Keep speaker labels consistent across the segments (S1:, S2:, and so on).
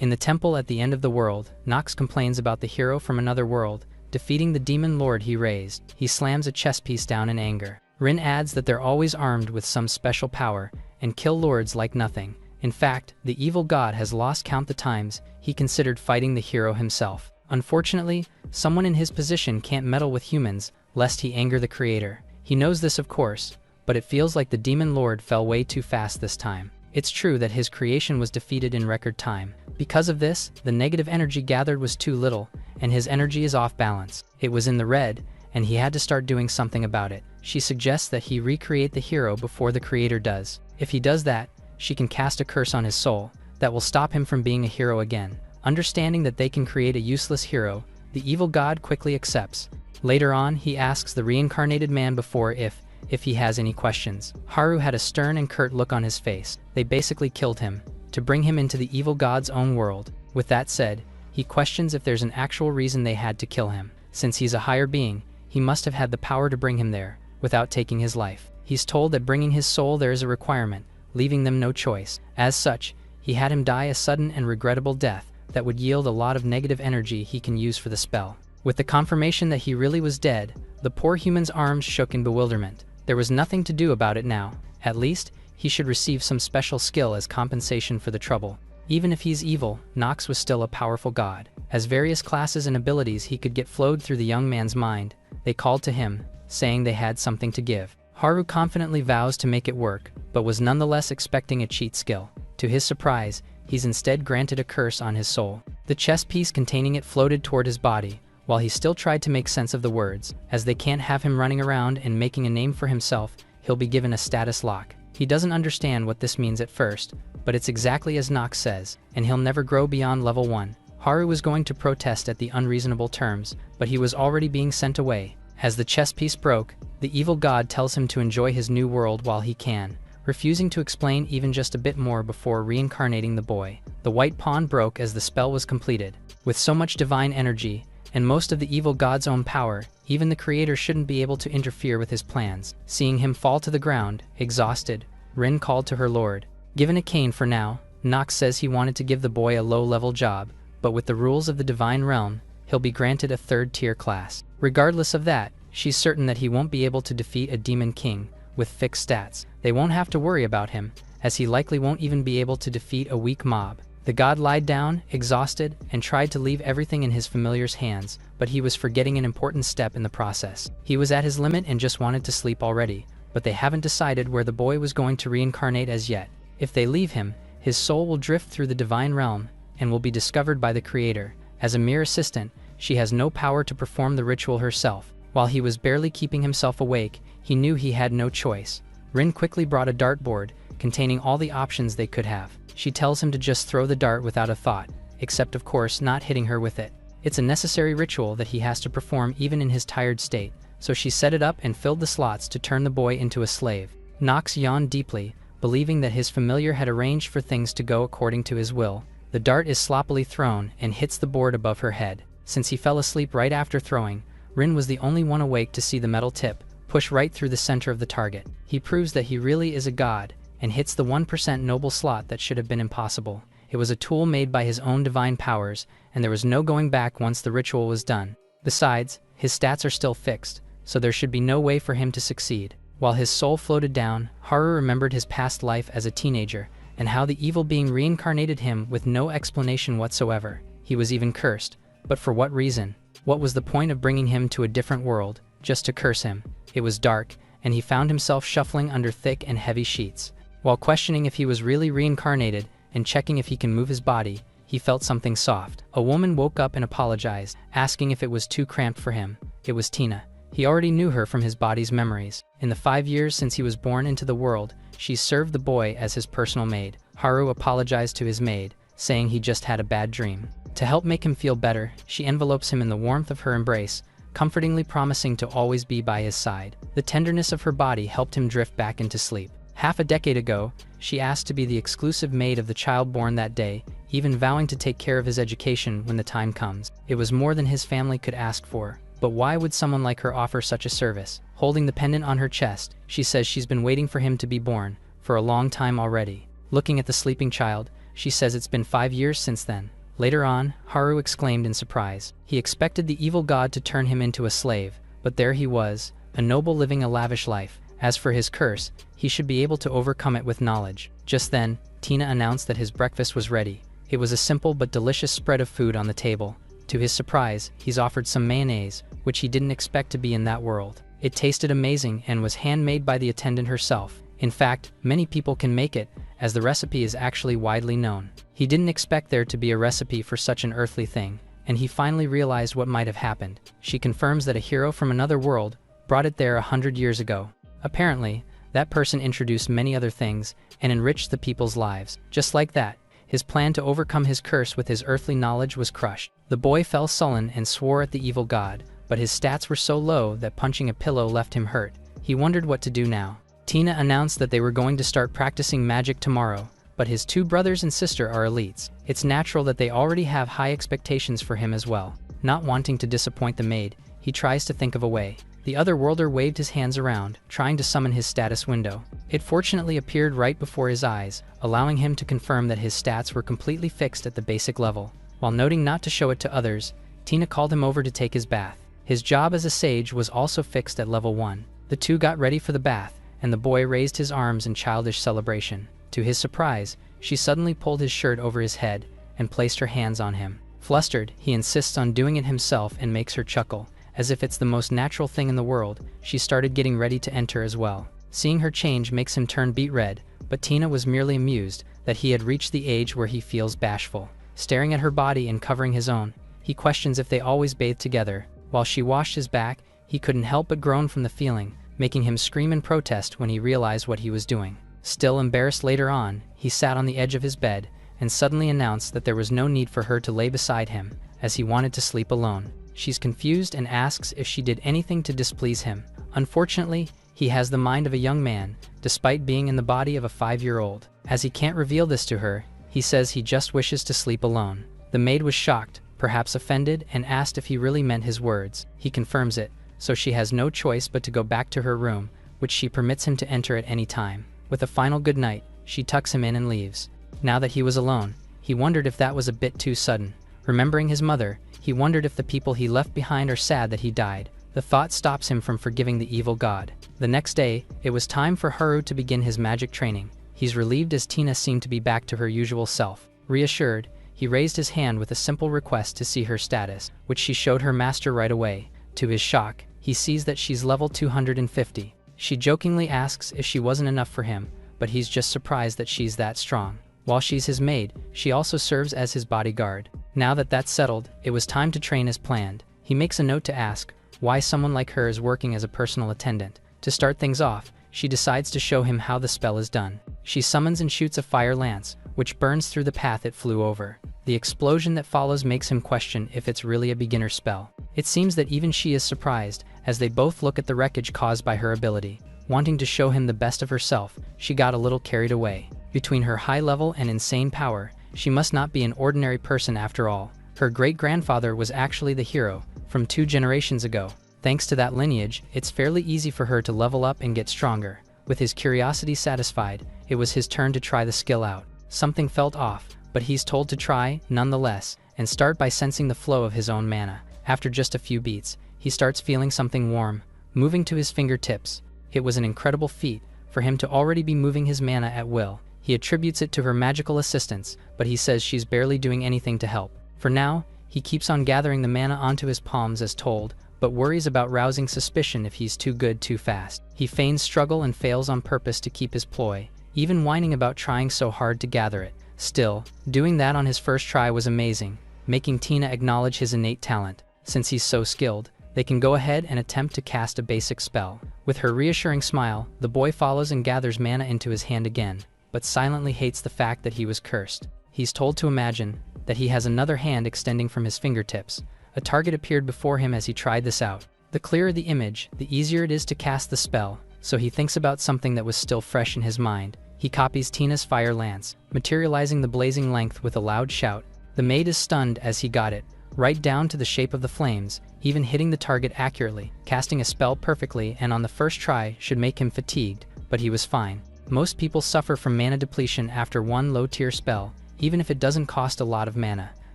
S1: In the temple at the end of the world, Nox complains about the hero from another world defeating the demon lord he raised. He slams a chess piece down in anger. Rin adds that they're always armed with some special power and kill lords like nothing. In fact, the evil god has lost count the times he considered fighting the hero himself. Unfortunately, someone in his position can't meddle with humans lest he anger the creator. He knows this, of course, but it feels like the demon lord fell way too fast this time. It's true that his creation was defeated in record time. Because of this, the negative energy gathered was too little, and his energy is off balance. It was in the red, and he had to start doing something about it. She suggests that he recreate the hero before the creator does. If he does that, she can cast a curse on his soul that will stop him from being a hero again. Understanding that they can create a useless hero, the evil god quickly accepts. Later on, he asks the reincarnated man before if he has any questions. Haru had a stern and curt look on his face. They basically killed him to bring him into the evil god's own world. With that said, he questions if there's an actual reason they had to kill him. Since he's a higher being, he must have had the power to bring him there without taking his life. He's told that bringing his soul there is a requirement, leaving them no choice. As such, he had him die a sudden and regrettable death that would yield a lot of negative energy he can use for the spell. With the confirmation that he really was dead, the poor human's arms shook in bewilderment. There was nothing to do about it now. At least, he should receive some special skill as compensation for the trouble. Even if he's evil, Nox was still a powerful god. As various classes and abilities he could get flowed through the young man's mind, they called to him, saying they had something to give. Haru confidently vows to make it work, but was nonetheless expecting a cheat skill. To his surprise, he's instead granted a curse on his soul. The chess piece containing it floated toward his body, while he still tried to make sense of the words. As they can't have him running around and making a name for himself, he'll be given a status lock. He doesn't understand what this means at first, but it's exactly as Nox says, and he'll never grow beyond level 1. Haru was going to protest at the unreasonable terms, but he was already being sent away. As the chess piece broke, the evil god tells him to enjoy his new world while he can, refusing to explain even just a bit more before reincarnating the boy. The white pawn broke as the spell was completed. With so much divine energy, and most of the evil god's own power, even the creator shouldn't be able to interfere with his plans. Seeing him fall to the ground, exhausted, Rin called to her lord. Given a cane for now, Nox says he wanted to give the boy a low-level job, but with the rules of the divine realm, he'll be granted a third-tier class. Regardless of that, she's certain that he won't be able to defeat a demon king with fixed stats. They won't have to worry about him, as he likely won't even be able to defeat a weak mob. The god lied down, exhausted, and tried to leave everything in his familiar's hands, but he was forgetting an important step in the process. He was at his limit and just wanted to sleep already, but they haven't decided where the boy was going to reincarnate as yet. If they leave him, his soul will drift through the divine realm and will be discovered by the creator. As a mere assistant, she has no power to perform the ritual herself. While he was barely keeping himself awake, he knew he had no choice. Rin quickly brought a dartboard containing all the options they could have. She tells him to just throw the dart without a thought, except of course not hitting her with it. It's a necessary ritual that he has to perform even in his tired state, so she set it up and filled the slots to turn the boy into a slave. Nox yawned deeply, believing that his familiar had arranged for things to go according to his will. The dart is sloppily thrown and hits the board above her head. Since he fell asleep right after throwing, Rin was the only one awake to see the metal tip push right through the center of the target. He proves that he really is a god, and hits the 1% noble slot that should have been impossible. It was a tool made by his own divine powers, and there was no going back once the ritual was done. Besides, his stats are still fixed, so there should be no way for him to succeed. While his soul floated down, Haru remembered his past life as a teenager, and how the evil being reincarnated him with no explanation whatsoever. He was even cursed, but for what reason? What was the point of bringing him to a different world, just to curse him? It was dark, and he found himself shuffling under thick and heavy sheets. While questioning if he was really reincarnated and checking if he can move his body, he felt something soft. A woman woke up and apologized, asking if it was too cramped for him. It was Tina. He already knew her from his body's memories. In the 5 years since he was born into the world, she served the boy as his personal maid. Haru apologized to his maid, saying he just had a bad dream. To help make him feel better, she envelopes him in the warmth of her embrace, comfortingly promising to always be by his side. The tenderness of her body helped him drift back into sleep. Half a decade ago, she asked to be the exclusive maid of the child born that day, even vowing to take care of his education when the time comes. It was more than his family could ask for. But why would someone like her offer such a service? Holding the pendant on her chest, she says she's been waiting for him to be born for a long time already. Looking at the sleeping child, She says it's been 5 years since then. Later on, Haru exclaimed in surprise. He expected the evil god to turn him into a slave, but there he was, a noble living a lavish life. As for his curse, he should be able to overcome it with knowledge. Just then, Tina announced that his breakfast was ready. It was a simple but delicious spread of food on the table. To his surprise, he's offered some mayonnaise, which he didn't expect to be in that world. It tasted amazing and was handmade by the attendant herself. In fact, many people can make it, as the recipe is actually widely known. He didn't expect there to be a recipe for such an earthly thing, and he finally realized what might have happened. She confirms that a hero from another world brought it there 100 years ago. Apparently, that person introduced many other things and enriched the people's lives. Just like that, his plan to overcome his curse with his earthly knowledge was crushed. The boy fell sullen and swore at the evil god, but his stats were so low that punching a pillow left him hurt. He wondered what to do now. Tina announced that they were going to start practicing magic tomorrow, but his 2 brothers and sister are elites. It's natural that they already have high expectations for him as well. Not wanting to disappoint the maid, he tries to think of a way. The other worlder waved his hands around, trying to summon his status window. It fortunately appeared right before his eyes, allowing him to confirm that his stats were completely fixed at the basic level. While noting not to show it to others, Tina called him over to take his bath. His job as a sage was also fixed at level 1. The 2 got ready for the bath, and the boy raised his arms in childish celebration. To his surprise, she suddenly pulled his shirt over his head and placed her hands on him. Flustered, he insists on doing it himself and makes her chuckle. As if it's the most natural thing in the world, she started getting ready to enter as well. Seeing her change makes him turn beet red, but Tina was merely amused that he had reached the age where he feels bashful. Staring at her body and covering his own, he questions if they always bathed together. While she washed his back, he couldn't help but groan from the feeling, making him scream in protest when he realized what he was doing. Still embarrassed later on, he sat on the edge of his bed and suddenly announced that there was no need for her to lay beside him, as he wanted to sleep alone. She's confused and asks if she did anything to displease him. Unfortunately, he has the mind of a young man, despite being in the body of a 5-year-old. As he can't reveal this to her, he says he just wishes to sleep alone. The maid was shocked, perhaps offended, and asked if he really meant his words. He confirms it, so she has no choice but to go back to her room, which she permits him to enter at any time. With a final good night, she tucks him in and leaves. Now that he was alone, he wondered if that was a bit too sudden. Remembering his mother, he wondered if the people he left behind are sad that he died. The thought stops him from forgiving the evil god. The next day, it was time for Haru to begin his magic training. He's relieved as Tina seemed to be back to her usual self. Reassured, he raised his hand with a simple request to see her status, which she showed her master right away. To his shock, he sees that she's level 250. She jokingly asks if she wasn't enough for him, but he's just surprised that she's that strong. While she's his maid, she also serves as his bodyguard. Now that that's settled, it was time to train as planned. He makes a note to ask why someone like her is working as a personal attendant. To start things off, she decides to show him how the spell is done. She summons and shoots a fire lance, which burns through the path it flew over. The explosion that follows makes him question if it's really a beginner spell. It seems that even she is surprised, as they both look at the wreckage caused by her ability. Wanting to show him the best of herself, she got a little carried away. Between her high level and insane power, she must not be an ordinary person after all. Her great-grandfather was actually the hero from 2 generations ago. Thanks to that lineage, it's fairly easy for her to level up and get stronger. With his curiosity satisfied, it was his turn to try the skill out. Something felt off, but he's told to try, nonetheless, and start by sensing the flow of his own mana. After just a few beats, he starts feeling something warm, moving to his fingertips. It was an incredible feat for him to already be moving his mana at will. He attributes it to her magical assistance, but he says she's barely doing anything to help. For now, he keeps on gathering the mana onto his palms as told, but worries about rousing suspicion if he's too good too fast. He feigns struggle and fails on purpose to keep his ploy, even whining about trying so hard to gather it. Still, doing that on his first try was amazing, making Tina acknowledge his innate talent. Since he's so skilled, they can go ahead and attempt to cast a basic spell. With her reassuring smile, the boy follows and gathers mana into his hand again, but silently hates the fact that he was cursed. He's told to imagine that he has another hand extending from his fingertips. A target appeared before him as he tried this out. The clearer the image, the easier it is to cast the spell, so he thinks about something that was still fresh in his mind. He copies Tina's fire lance, materializing the blazing length with a loud shout. The maid is stunned as he got it, right down to the shape of the flames, even hitting the target accurately. Casting a spell perfectly and on the first try should make him fatigued, but he was fine. Most people suffer from mana depletion after one low-tier spell. even if it doesn't cost a lot of mana.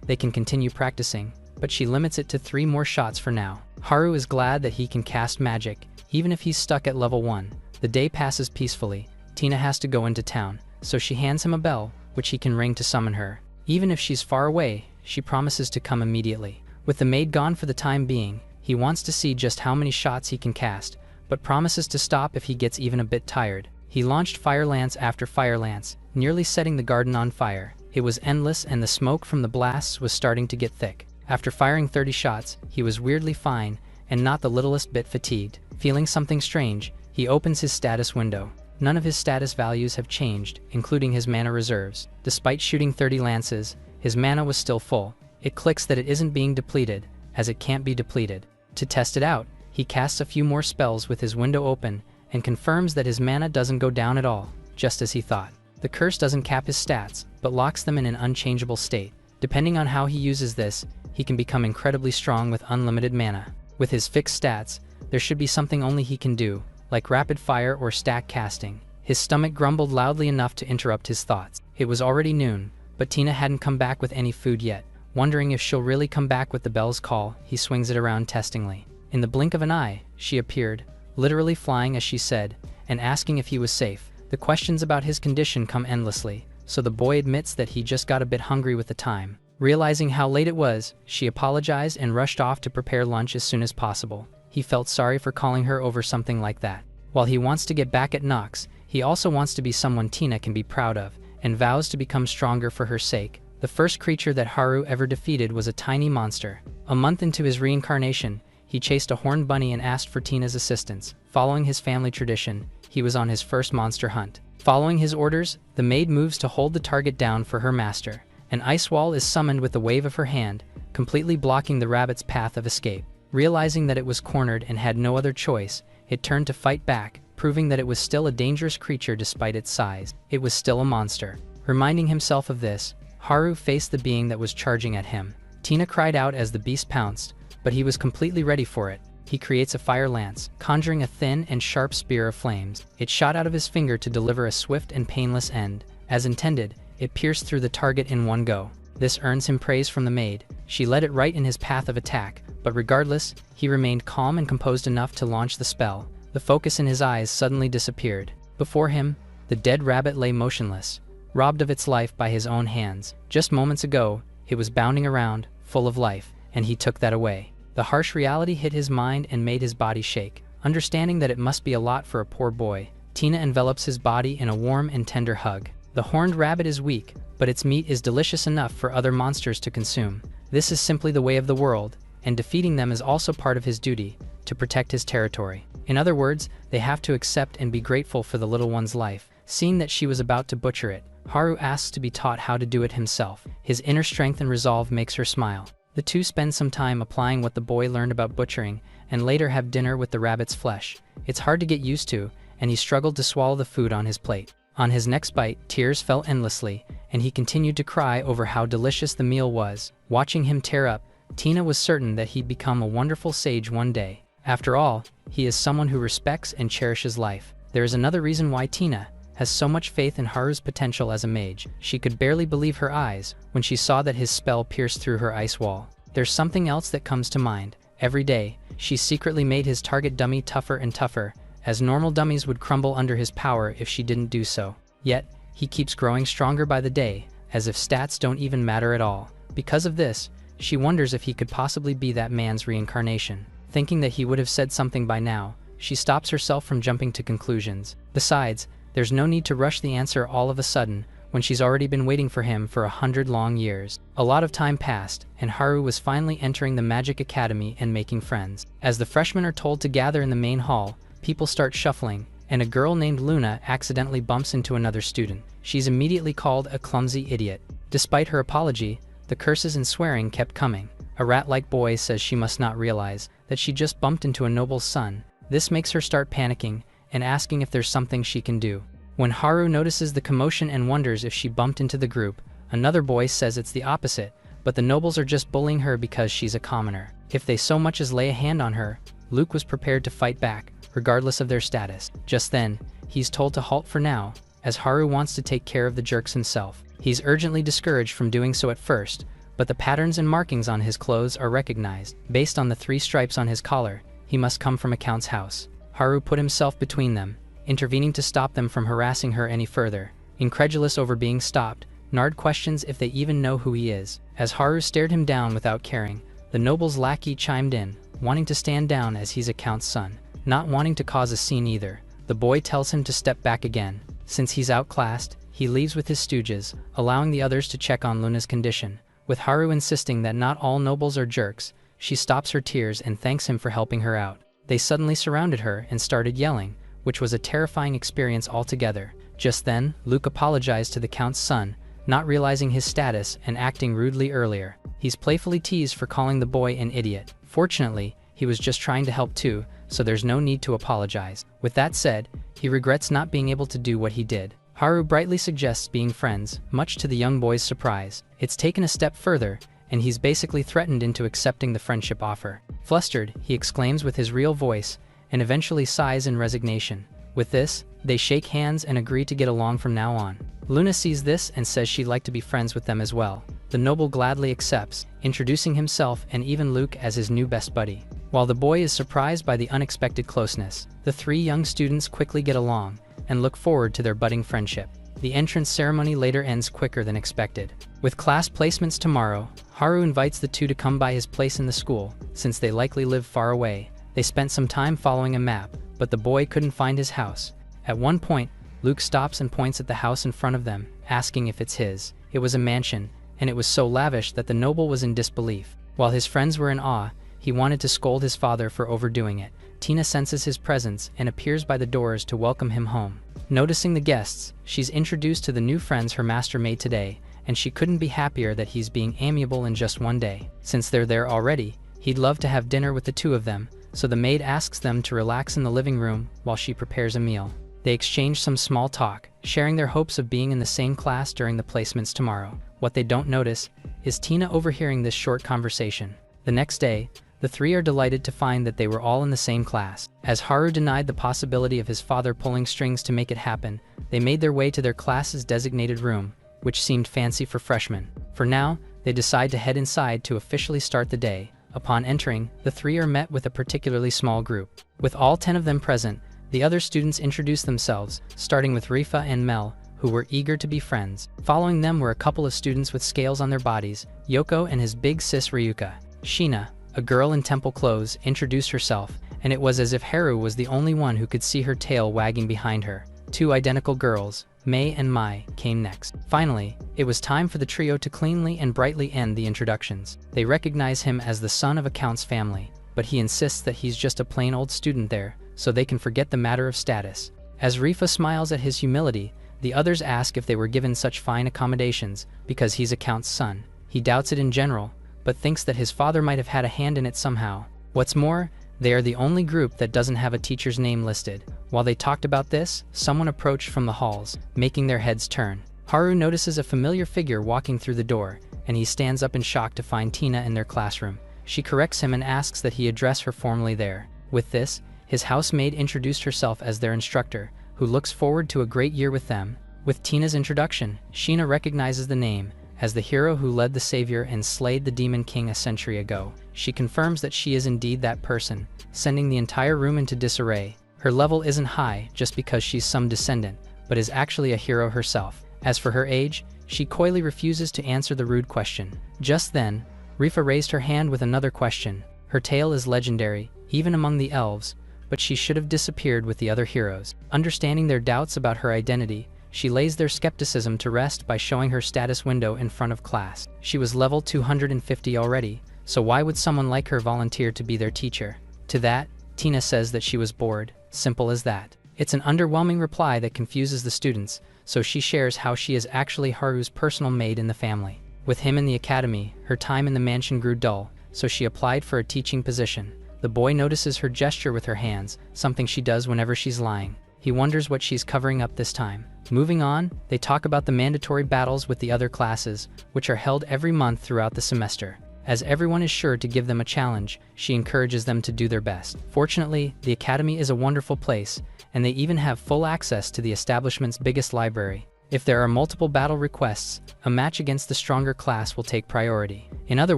S1: They can continue practicing, but she limits it to 3 more shots for now. Haru is glad that he can cast magic, even if he's stuck at level 1. The day passes peacefully. Tina has to go into town, so she hands him a bell, which he can ring to summon her. Even if she's far away, she promises to come immediately. With the maid gone for the time being, he wants to see just how many shots he can cast, but promises to stop if he gets even a bit tired. He launched fire lance after fire lance, nearly setting the garden on fire. It was endless and the smoke from the blasts was starting to get thick. After firing 30 shots, he was weirdly fine and not the littlest bit fatigued. Feeling something strange, he opens his status window. None of his status values have changed, including his mana reserves. Despite shooting 30 lances, his mana was still full. It clicks that it isn't being depleted, as it can't be depleted. To test it out, he casts a few more spells with his window open and confirms that his mana doesn't go down at all, just as he thought. The curse doesn't cap his stats, but locks them in an unchangeable state. Depending on how he uses this, he can become incredibly strong with unlimited mana. With his fixed stats, there should be something only he can do, like rapid fire or stack casting. His stomach grumbled loudly enough to interrupt his thoughts. It was already noon, but Tina hadn't come back with any food yet. Wondering if she'll really come back with the bell's call, he swings it around testingly. In the blink of an eye, she appeared, literally flying as she said, and asking if he was safe. The questions about his condition come endlessly, so the boy admits that he just got a bit hungry with the time. Realizing how late it was, she apologized and rushed off to prepare lunch as soon as possible. He felt sorry for calling her over something like that. While he wants to get back at Nox, he also wants to be someone Tina can be proud of, and vows to become stronger for her sake. The first creature that Haru ever defeated was a tiny monster. A month into his reincarnation, he chased a horned bunny and asked for Tina's assistance. Following his family tradition, he was on his first monster hunt. Following his orders, the maid moves to hold the target down for her master. An ice wall is summoned with a wave of her hand, completely blocking the rabbit's path of escape. Realizing that it was cornered and had no other choice, it turned to fight back, proving that it was still a dangerous creature despite its size. It was still a monster. Reminding himself of this, Haru faced the being that was charging at him. Tina cried out as the beast pounced, but he was completely ready for it. He creates a fire lance, conjuring a thin and sharp spear of flames. It shot out of his finger to deliver a swift and painless end. As intended, it pierced through the target in one go. This earns him praise from the maid. She led it right in his path of attack, but regardless, he remained calm and composed enough to launch the spell. The focus in his eyes suddenly disappeared. Before him, the dead rabbit lay motionless, robbed of its life by his own hands. Just moments ago, it was bounding around, full of life, and he took that away. The harsh reality hit his mind and made his body shake. Understanding that it must be a lot for a poor boy, Tina envelops his body in a warm and tender hug. The horned rabbit is weak, but its meat is delicious enough for other monsters to consume. This is simply the way of the world, and defeating them is also part of his duty, to protect his territory. In other words, they have to accept and be grateful for the little one's life. Seeing that she was about to butcher it, Haru asks to be taught how to do it himself. His inner strength and resolve makes her smile. The two spend some time applying what the boy learned about butchering, and later have dinner with the rabbit's flesh. It's hard to get used to, and he struggled to swallow the food on his plate. On his next bite, tears fell endlessly, and he continued to cry over how delicious the meal was. Watching him tear up, Tina was certain that he'd become a wonderful sage one day. After all, he is someone who respects and cherishes life. There is another reason why Tina has so much faith in Haru's potential as a mage. She could barely believe her eyes when she saw that his spell pierced through her ice wall. There's something else that comes to mind. Every day, she secretly made his target dummy tougher and tougher, as normal dummies would crumble under his power if she didn't do so. Yet, he keeps growing stronger by the day, as if stats don't even matter at all. Because of this, she wonders if he could possibly be that man's reincarnation. Thinking that he would have said something by now, she stops herself from jumping to conclusions. Besides, there's no need to rush the answer all of a sudden, when she's already been waiting for him for 100 long years. A lot of time passed, and Haru was finally entering the Magic Academy and making friends. As the freshmen are told to gather in the main hall, people start shuffling, and a girl named Luna accidentally bumps into another student. She's immediately called a clumsy idiot. Despite her apology, the curses and swearing kept coming. A rat-like boy says she must not realize that she just bumped into a noble's son. This makes her start panicking and asking if there's something she can do. When Haru notices the commotion and wonders if she bumped into the group, another boy says it's the opposite, but the nobles are just bullying her because she's a commoner. If they so much as lay a hand on her, Luke was prepared to fight back, regardless of their status. Just then, he's told to halt for now, as Haru wants to take care of the jerks himself. He's urgently discouraged from doing so at first, but the patterns and markings on his clothes are recognized. Based on the 3 stripes on his collar, he must come from Account's house. Haru put himself between them, intervening to stop them from harassing her any further. Incredulous over being stopped, Nard questions if they even know who he is. As Haru stared him down without caring, the noble's lackey chimed in, wanting to stand down as he's Account's son. Not wanting to cause a scene either, the boy tells him to step back again. Since he's outclassed, he leaves with his stooges, allowing the others to check on Luna's condition. With Haru insisting that not all nobles are jerks, she stops her tears and thanks him for helping her out. They suddenly surrounded her and started yelling, which was a terrifying experience altogether. Just then, Luke apologized to the Count's son, not realizing his status and acting rudely earlier. He's playfully teased for calling the boy an idiot. Fortunately, he was just trying to help too, so there's no need to apologize. With that said, he regrets not being able to do what he did. Haru brightly suggests being friends, much to the young boy's surprise. It's taken a step further, and he's basically threatened into accepting the friendship offer. Flustered, he exclaims with his real voice, and eventually sighs in resignation. With this, they shake hands and agree to get along from now on. Luna sees this and says she'd like to be friends with them as well. The noble gladly accepts, introducing himself and even Luke as his new best buddy. While the boy is surprised by the unexpected closeness, the 3 young students quickly get along and look forward to their budding friendship. The entrance ceremony later ends quicker than expected. With class placements tomorrow, Haru invites the 2 to come by his place in the school, since they likely live far away. They spent some time following a map, but the boy couldn't find his house. At one point, Luke stops and points at the house in front of them, asking if it's his. It was a mansion, and it was so lavish that the noble was in disbelief. While his friends were in awe, he wanted to scold his father for overdoing it. Tina senses his presence and appears by the doors to welcome him home. Noticing the guests, she's introduced to the new friends her master made today, and she couldn't be happier that he's being amiable in just one day. Since they're there already, he'd love to have dinner with the 2 of them, so the maid asks them to relax in the living room while she prepares a meal. They exchange some small talk, sharing their hopes of being in the same class during the placements tomorrow. What they don't notice is Tina overhearing this short conversation. The next day, the 3 are delighted to find that they were all in the same class. As Haru denied the possibility of his father pulling strings to make it happen, they made their way to their class's designated room, which seemed fancy for freshmen. For now, they decide to head inside to officially start the day. Upon entering, the 3 are met with a particularly small group. With all 10 of them present, the other students introduce themselves, starting with Rifa and Mel, who were eager to be friends. Following them were a couple of students with scales on their bodies, Yoko and his big sis Ryuka. Sheena, a girl in temple clothes, introduced herself, and it was as if Haru was the only one who could see her tail wagging behind her. 2 identical girls, Mei and Mai, came next. Finally, it was time for the trio to cleanly and brightly end the introductions. They recognize him as the son of Account's family, but he insists that he's just a plain old student there, so they can forget the matter of status. As Rifa smiles at his humility, the others ask if they were given such fine accommodations because he's Account's son. He doubts it in general, but thinks that his father might have had a hand in it somehow. What's more, they are the only group that doesn't have a teacher's name listed. While they talked about this, someone approached from the halls, making their heads turn. Haru notices a familiar figure walking through the door, and he stands up in shock to find Tina in their classroom. She corrects him and asks that he address her formally there. With this, his housemaid introduced herself as their instructor, who looks forward to a great year with them. With Tina's introduction, Sheena recognizes the name as the hero who led the savior and slayed the demon king a century ago. She confirms that she is indeed that person, sending the entire room into disarray. Her level isn't high just because she's some descendant, but is actually a hero herself. As for her age, she coyly refuses to answer the rude question. Just then, Rifa raised her hand with another question. Her tale is legendary, even among the elves, but she should have disappeared with the other heroes. Understanding their doubts about her identity, she lays their skepticism to rest by showing her status window in front of class. She was level 250 already, so why would someone like her volunteer to be their teacher? To that, Tina says that she was bored. Simple as that. It's an underwhelming reply that confuses the students, so she shares how she is actually Haru's personal maid in the family. With him in the academy, her time in the mansion grew dull, so she applied for a teaching position. The boy notices her gesture with her hands, something she does whenever she's lying. He wonders what she's covering up this time. Moving on, they talk about the mandatory battles with the other classes, which are held every month throughout the semester. As everyone is sure to give them a challenge, she encourages them to do their best. Fortunately, the academy is a wonderful place, and they even have full access to the establishment's biggest library. If there are multiple battle requests, a match against the stronger class will take priority. In other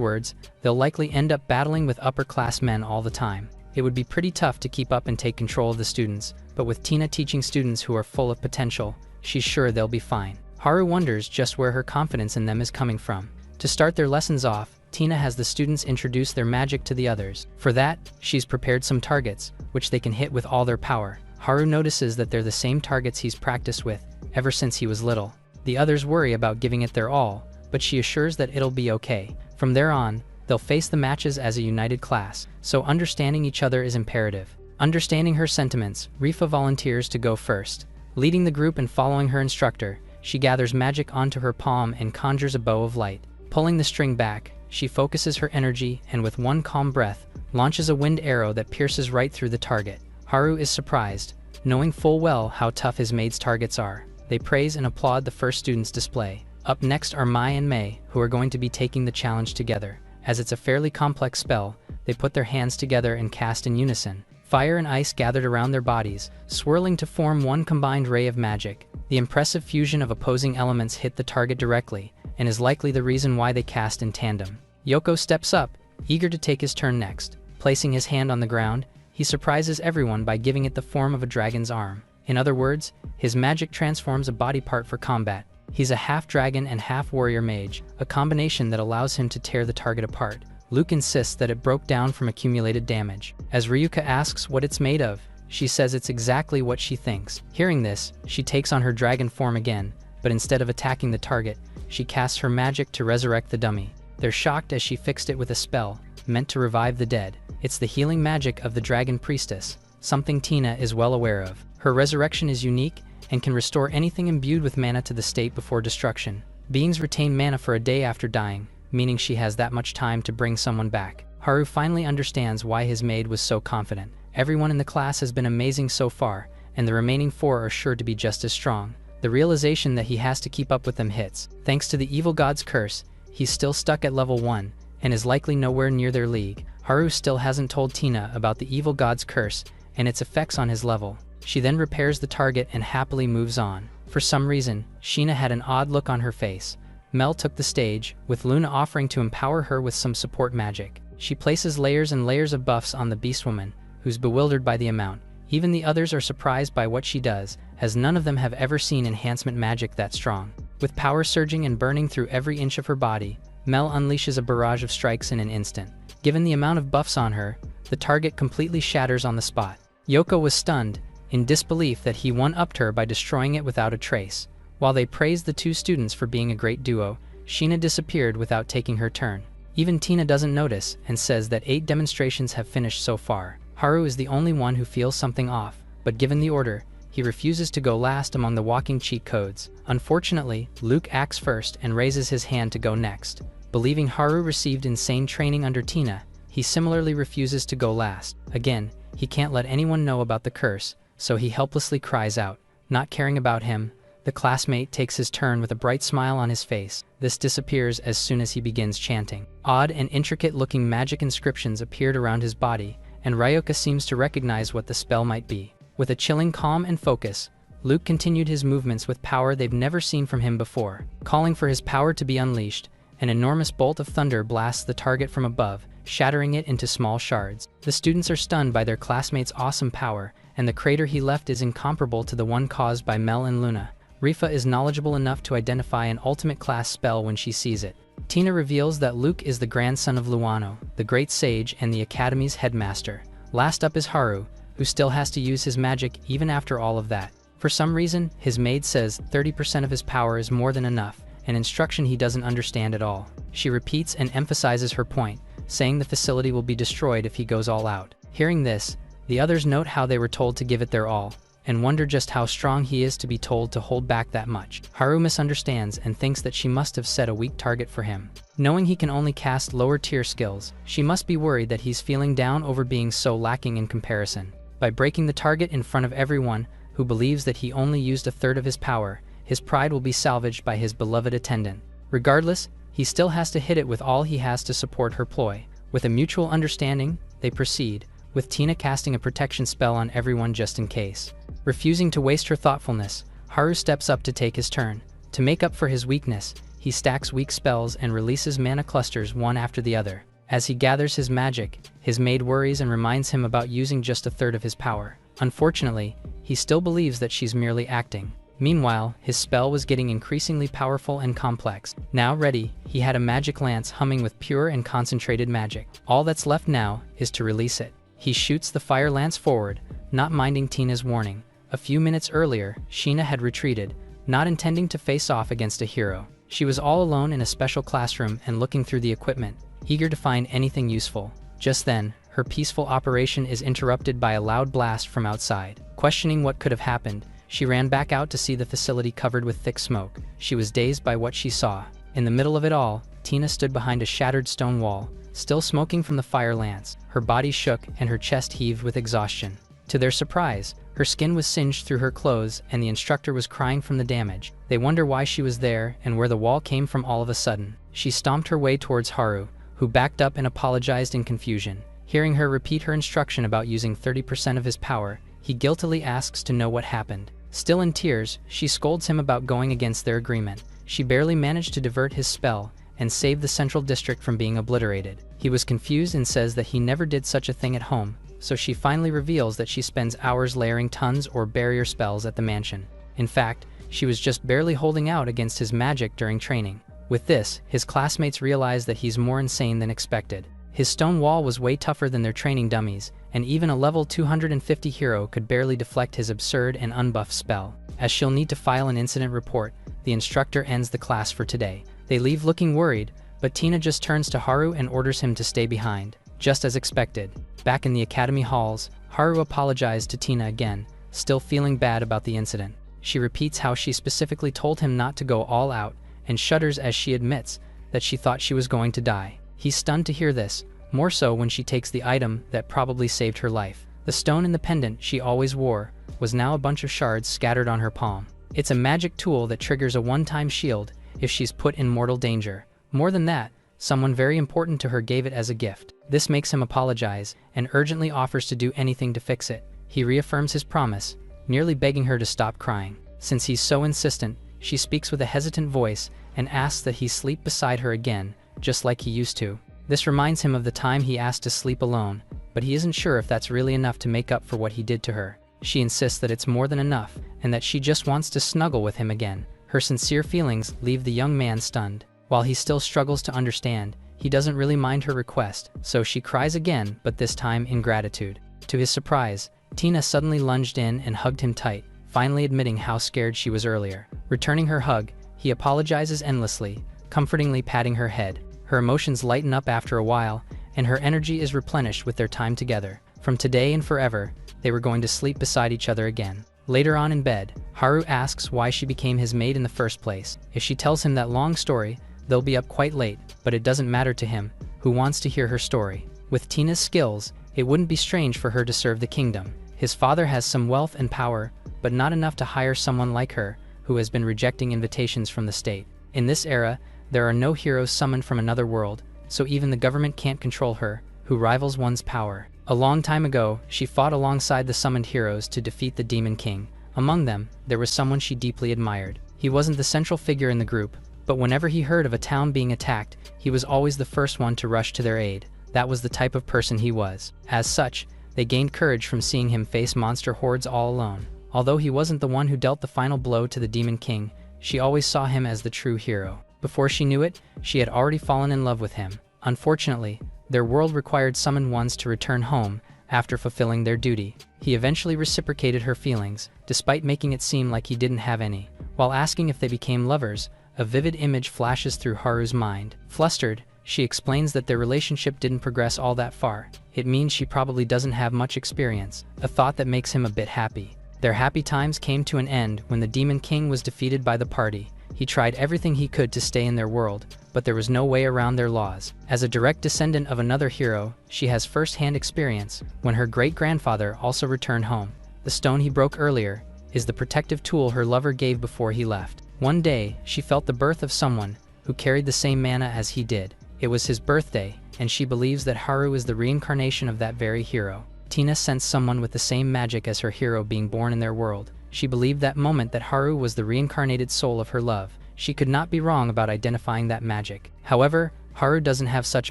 S1: words, they'll likely end up battling with upper-class men all the time. It would be pretty tough to keep up and take control of the students, but with Tina teaching students who are full of potential, she's sure they'll be fine. Haru wonders just where her confidence in them is coming from. To start their lessons off, Tina has the students introduce their magic to the others. For that, she's prepared some targets, which they can hit with all their power. Haru notices that they're the same targets he's practiced with ever since he was little. The others worry about giving it their all, but she assures that it'll be okay. From there on, they'll face the matches as a united class, so understanding each other is imperative. Understanding her sentiments, Rifa volunteers to go first. Leading the group and following her instructor, she gathers magic onto her palm and conjures a bow of light. Pulling the string back, she focuses her energy and with one calm breath, launches a wind arrow that pierces right through the target. Haru is surprised, knowing full well how tough his maid's targets are. They praise and applaud the first student's display. Up next are Mai and Mei, who are going to be taking the challenge together. As it's a fairly complex spell, they put their hands together and cast in unison. Fire and ice gathered around their bodies, swirling to form one combined ray of magic. The impressive fusion of opposing elements hit the target directly, and is likely the reason why they cast in tandem. Yoko steps up, eager to take his turn next. Placing his hand on the ground, he surprises everyone by giving it the form of a dragon's arm. In other words, his magic transforms a body part for combat. He's a half-dragon and half-warrior mage, a combination that allows him to tear the target apart. Luke insists that it broke down from accumulated damage. As Ryuka asks what it's made of, she says it's exactly what she thinks. Hearing this, she takes on her dragon form again, but instead of attacking the target, she casts her magic to resurrect the dummy. They're shocked as she fixed it with a spell, meant to revive the dead. It's the healing magic of the dragon priestess, something Tina is well aware of. Her resurrection is unique and can restore anything imbued with mana to the state before destruction. Beings retain mana for a day after dying, meaning she has that much time to bring someone back. Haru finally understands why his maid was so confident. Everyone in the class has been amazing so far, and the remaining 4 are sure to be just as strong. The realization that he has to keep up with them hits. Thanks to the evil god's curse, he's still stuck at level 1, and is likely nowhere near their league. Haru still hasn't told Tina about the evil god's curse and its effects on his level. She then repairs the target and happily moves on. For some reason, Sheena had an odd look on her face. Mel took the stage, with Luna offering to empower her with some support magic. She places layers and layers of buffs on the beastwoman, who's bewildered by the amount. Even the others are surprised by what she does, as none of them have ever seen enhancement magic that strong. With power surging and burning through every inch of her body, Mel unleashes a barrage of strikes in an instant. Given the amount of buffs on her, the target completely shatters on the spot. Yoko was stunned, in disbelief that he one-upped her by destroying it without a trace. While they praised the 2 students for being a great duo, Sheena disappeared without taking her turn. Even Tina doesn't notice and says that 8 demonstrations have finished so far. Haru is the only one who feels something off, but given the order, he refuses to go last among the walking cheat codes. Unfortunately, Luke acts first and raises his hand to go next. Believing Haru received insane training under Tina, he similarly refuses to go last. Again, he can't let anyone know about the curse, so he helplessly cries out. Not caring about him, the classmate takes his turn with a bright smile on his face. This disappears as soon as he begins chanting. Odd and intricate-looking magic inscriptions appeared around his body, and Ryoka seems to recognize what the spell might be. With a chilling calm and focus, Luke continued his movements with power they've never seen from him before. Calling for his power to be unleashed, an enormous bolt of thunder blasts the target from above, shattering it into small shards. The students are stunned by their classmate's awesome power, and the crater he left is incomparable to the one caused by Mel and Luna. Rifa is knowledgeable enough to identify an ultimate class spell when she sees it. Tina reveals that Luke is the grandson of Luano, the great sage and the academy's headmaster. Last up is Haru, who still has to use his magic even after all of that. For some reason, his maid says 30% of his power is more than enough, an instruction he doesn't understand at all. She repeats and emphasizes her point, saying the facility will be destroyed if he goes all out. Hearing this, the others note how they were told to give it their all, and wonder just how strong he is to be told to hold back that much. Haru misunderstands and thinks that she must have set a weak target for him. Knowing he can only cast lower tier skills, she must be worried that he's feeling down over being so lacking in comparison. By breaking the target in front of everyone who believes that he only used a third of his power, his pride will be salvaged by his beloved attendant. Regardless, He still has to hit it with all he has to support her ploy. With a mutual understanding, they proceed, with Tina casting a protection spell on everyone just in case. Refusing to waste her thoughtfulness, Haru steps up to take his turn. To make up for his weakness, he stacks weak spells and releases mana clusters one after the other. As he gathers his magic, his maid worries and reminds him about using just a third of his power. Unfortunately, he still believes that she's merely acting. Meanwhile, his spell was getting increasingly powerful and complex. Now ready, he had a magic lance humming with pure and concentrated magic. All that's left now is to release it. He shoots the fire lance forward, not minding Tina's warning. A few minutes earlier, Sheena had retreated, not intending to face off against a hero. She was all alone in a special classroom and looking through the equipment, eager to find anything useful. Just then, her peaceful operation is interrupted by a loud blast from outside. Questioning what could have happened, she ran back out to see the facility covered with thick smoke. She was dazed by what she saw. In the middle of it all, Tina stood behind a shattered stone wall, still smoking from the fire lance. Her body shook and her chest heaved with exhaustion. To their surprise, her skin was singed through her clothes and the instructor was crying from the damage. They wonder why she was there and where the wall came from all of a sudden. She stomped her way towards Haru, who backed up and apologized in confusion. Hearing her repeat her instruction about using 30% of his power, he guiltily asks to know what happened. Still in tears, she scolds him about going against their agreement. She barely managed to divert his spell and save the central district from being obliterated. He was confused and says that he never did such a thing at home, so she finally reveals that she spends hours layering tons or barrier spells at the mansion. In fact, she was just barely holding out against his magic during training. With this, his classmates realize that he's more insane than expected. His stone wall was way tougher than their training dummies, and even a level 250 hero could barely deflect his absurd and unbuffed spell. As she'll need to file an incident report, the instructor ends the class for today. They leave looking worried, but Tina just turns to Haru and orders him to stay behind. Just as expected, back in the academy halls, Haru apologized to Tina again, still feeling bad about the incident. She repeats how she specifically told him not to go all out, and shudders as she admits that she thought she was going to die. He's stunned to hear this, more so when she takes the item that probably saved her life. The stone in the pendant she always wore was now a bunch of shards scattered on her palm. It's a magic tool that triggers a one-time shield if she's put in mortal danger. More than that, someone very important to her gave it as a gift. This makes him apologize and urgently offers to do anything to fix it. He reaffirms his promise, nearly begging her to stop crying. Since he's so insistent, she speaks with a hesitant voice and asks that he sleep beside her again, just like he used to. This reminds him of the time he asked to sleep alone, but he isn't sure if that's really enough to make up for what he did to her. She insists that it's more than enough, and that she just wants to snuggle with him again. Her sincere feelings leave the young man stunned. While he still struggles to understand, he doesn't really mind her request, so she cries again, but this time in gratitude. To his surprise, Tina suddenly lunged in and hugged him tight, finally admitting how scared she was earlier. Returning her hug, he apologizes endlessly, comfortingly patting her head. Her emotions lighten up after a while, and her energy is replenished with their time together. From today and forever, they were going to sleep beside each other again. Later on in bed, Haru asks why she became his maid in the first place. If she tells him that long story, they'll be up quite late, but it doesn't matter to him, who wants to hear her story. With Tina's skills, it wouldn't be strange for her to serve the kingdom. His father has some wealth and power, but not enough to hire someone like her, who has been rejecting invitations from the state. In this era, there are no heroes summoned from another world, so even the government can't control her, who rivals one's power. A long time ago, she fought alongside the summoned heroes to defeat the Demon King. Among them, there was someone she deeply admired. He wasn't the central figure in the group, but whenever he heard of a town being attacked, he was always the first one to rush to their aid. That was the type of person he was. As such, they gained courage from seeing him face monster hordes all alone. Although he wasn't the one who dealt the final blow to the Demon King, she always saw him as the true hero. Before she knew it, she had already fallen in love with him. Unfortunately, their world required summoned ones to return home after fulfilling their duty. He eventually reciprocated her feelings, despite making it seem like he didn't have any. While asking if they became lovers, a vivid image flashes through Haru's mind. Flustered, she explains that their relationship didn't progress all that far. It means she probably doesn't have much experience, a thought that makes him a bit happy. Their happy times came to an end when the Demon King was defeated by the party. He tried everything he could to stay in their world, but there was no way around their laws. As a direct descendant of another hero, she has first-hand experience when her great-grandfather also returned home. The stone he broke earlier is the protective tool her lover gave before he left. One day, she felt the birth of someone who carried the same mana as he did. It was his birthday, and she believes that Haru is the reincarnation of that very hero. Tina sensed someone with the same magic as her hero being born in their world. She believed that moment that Haru was the reincarnated soul of her love. She could not be wrong about identifying that magic. However, Haru doesn't have such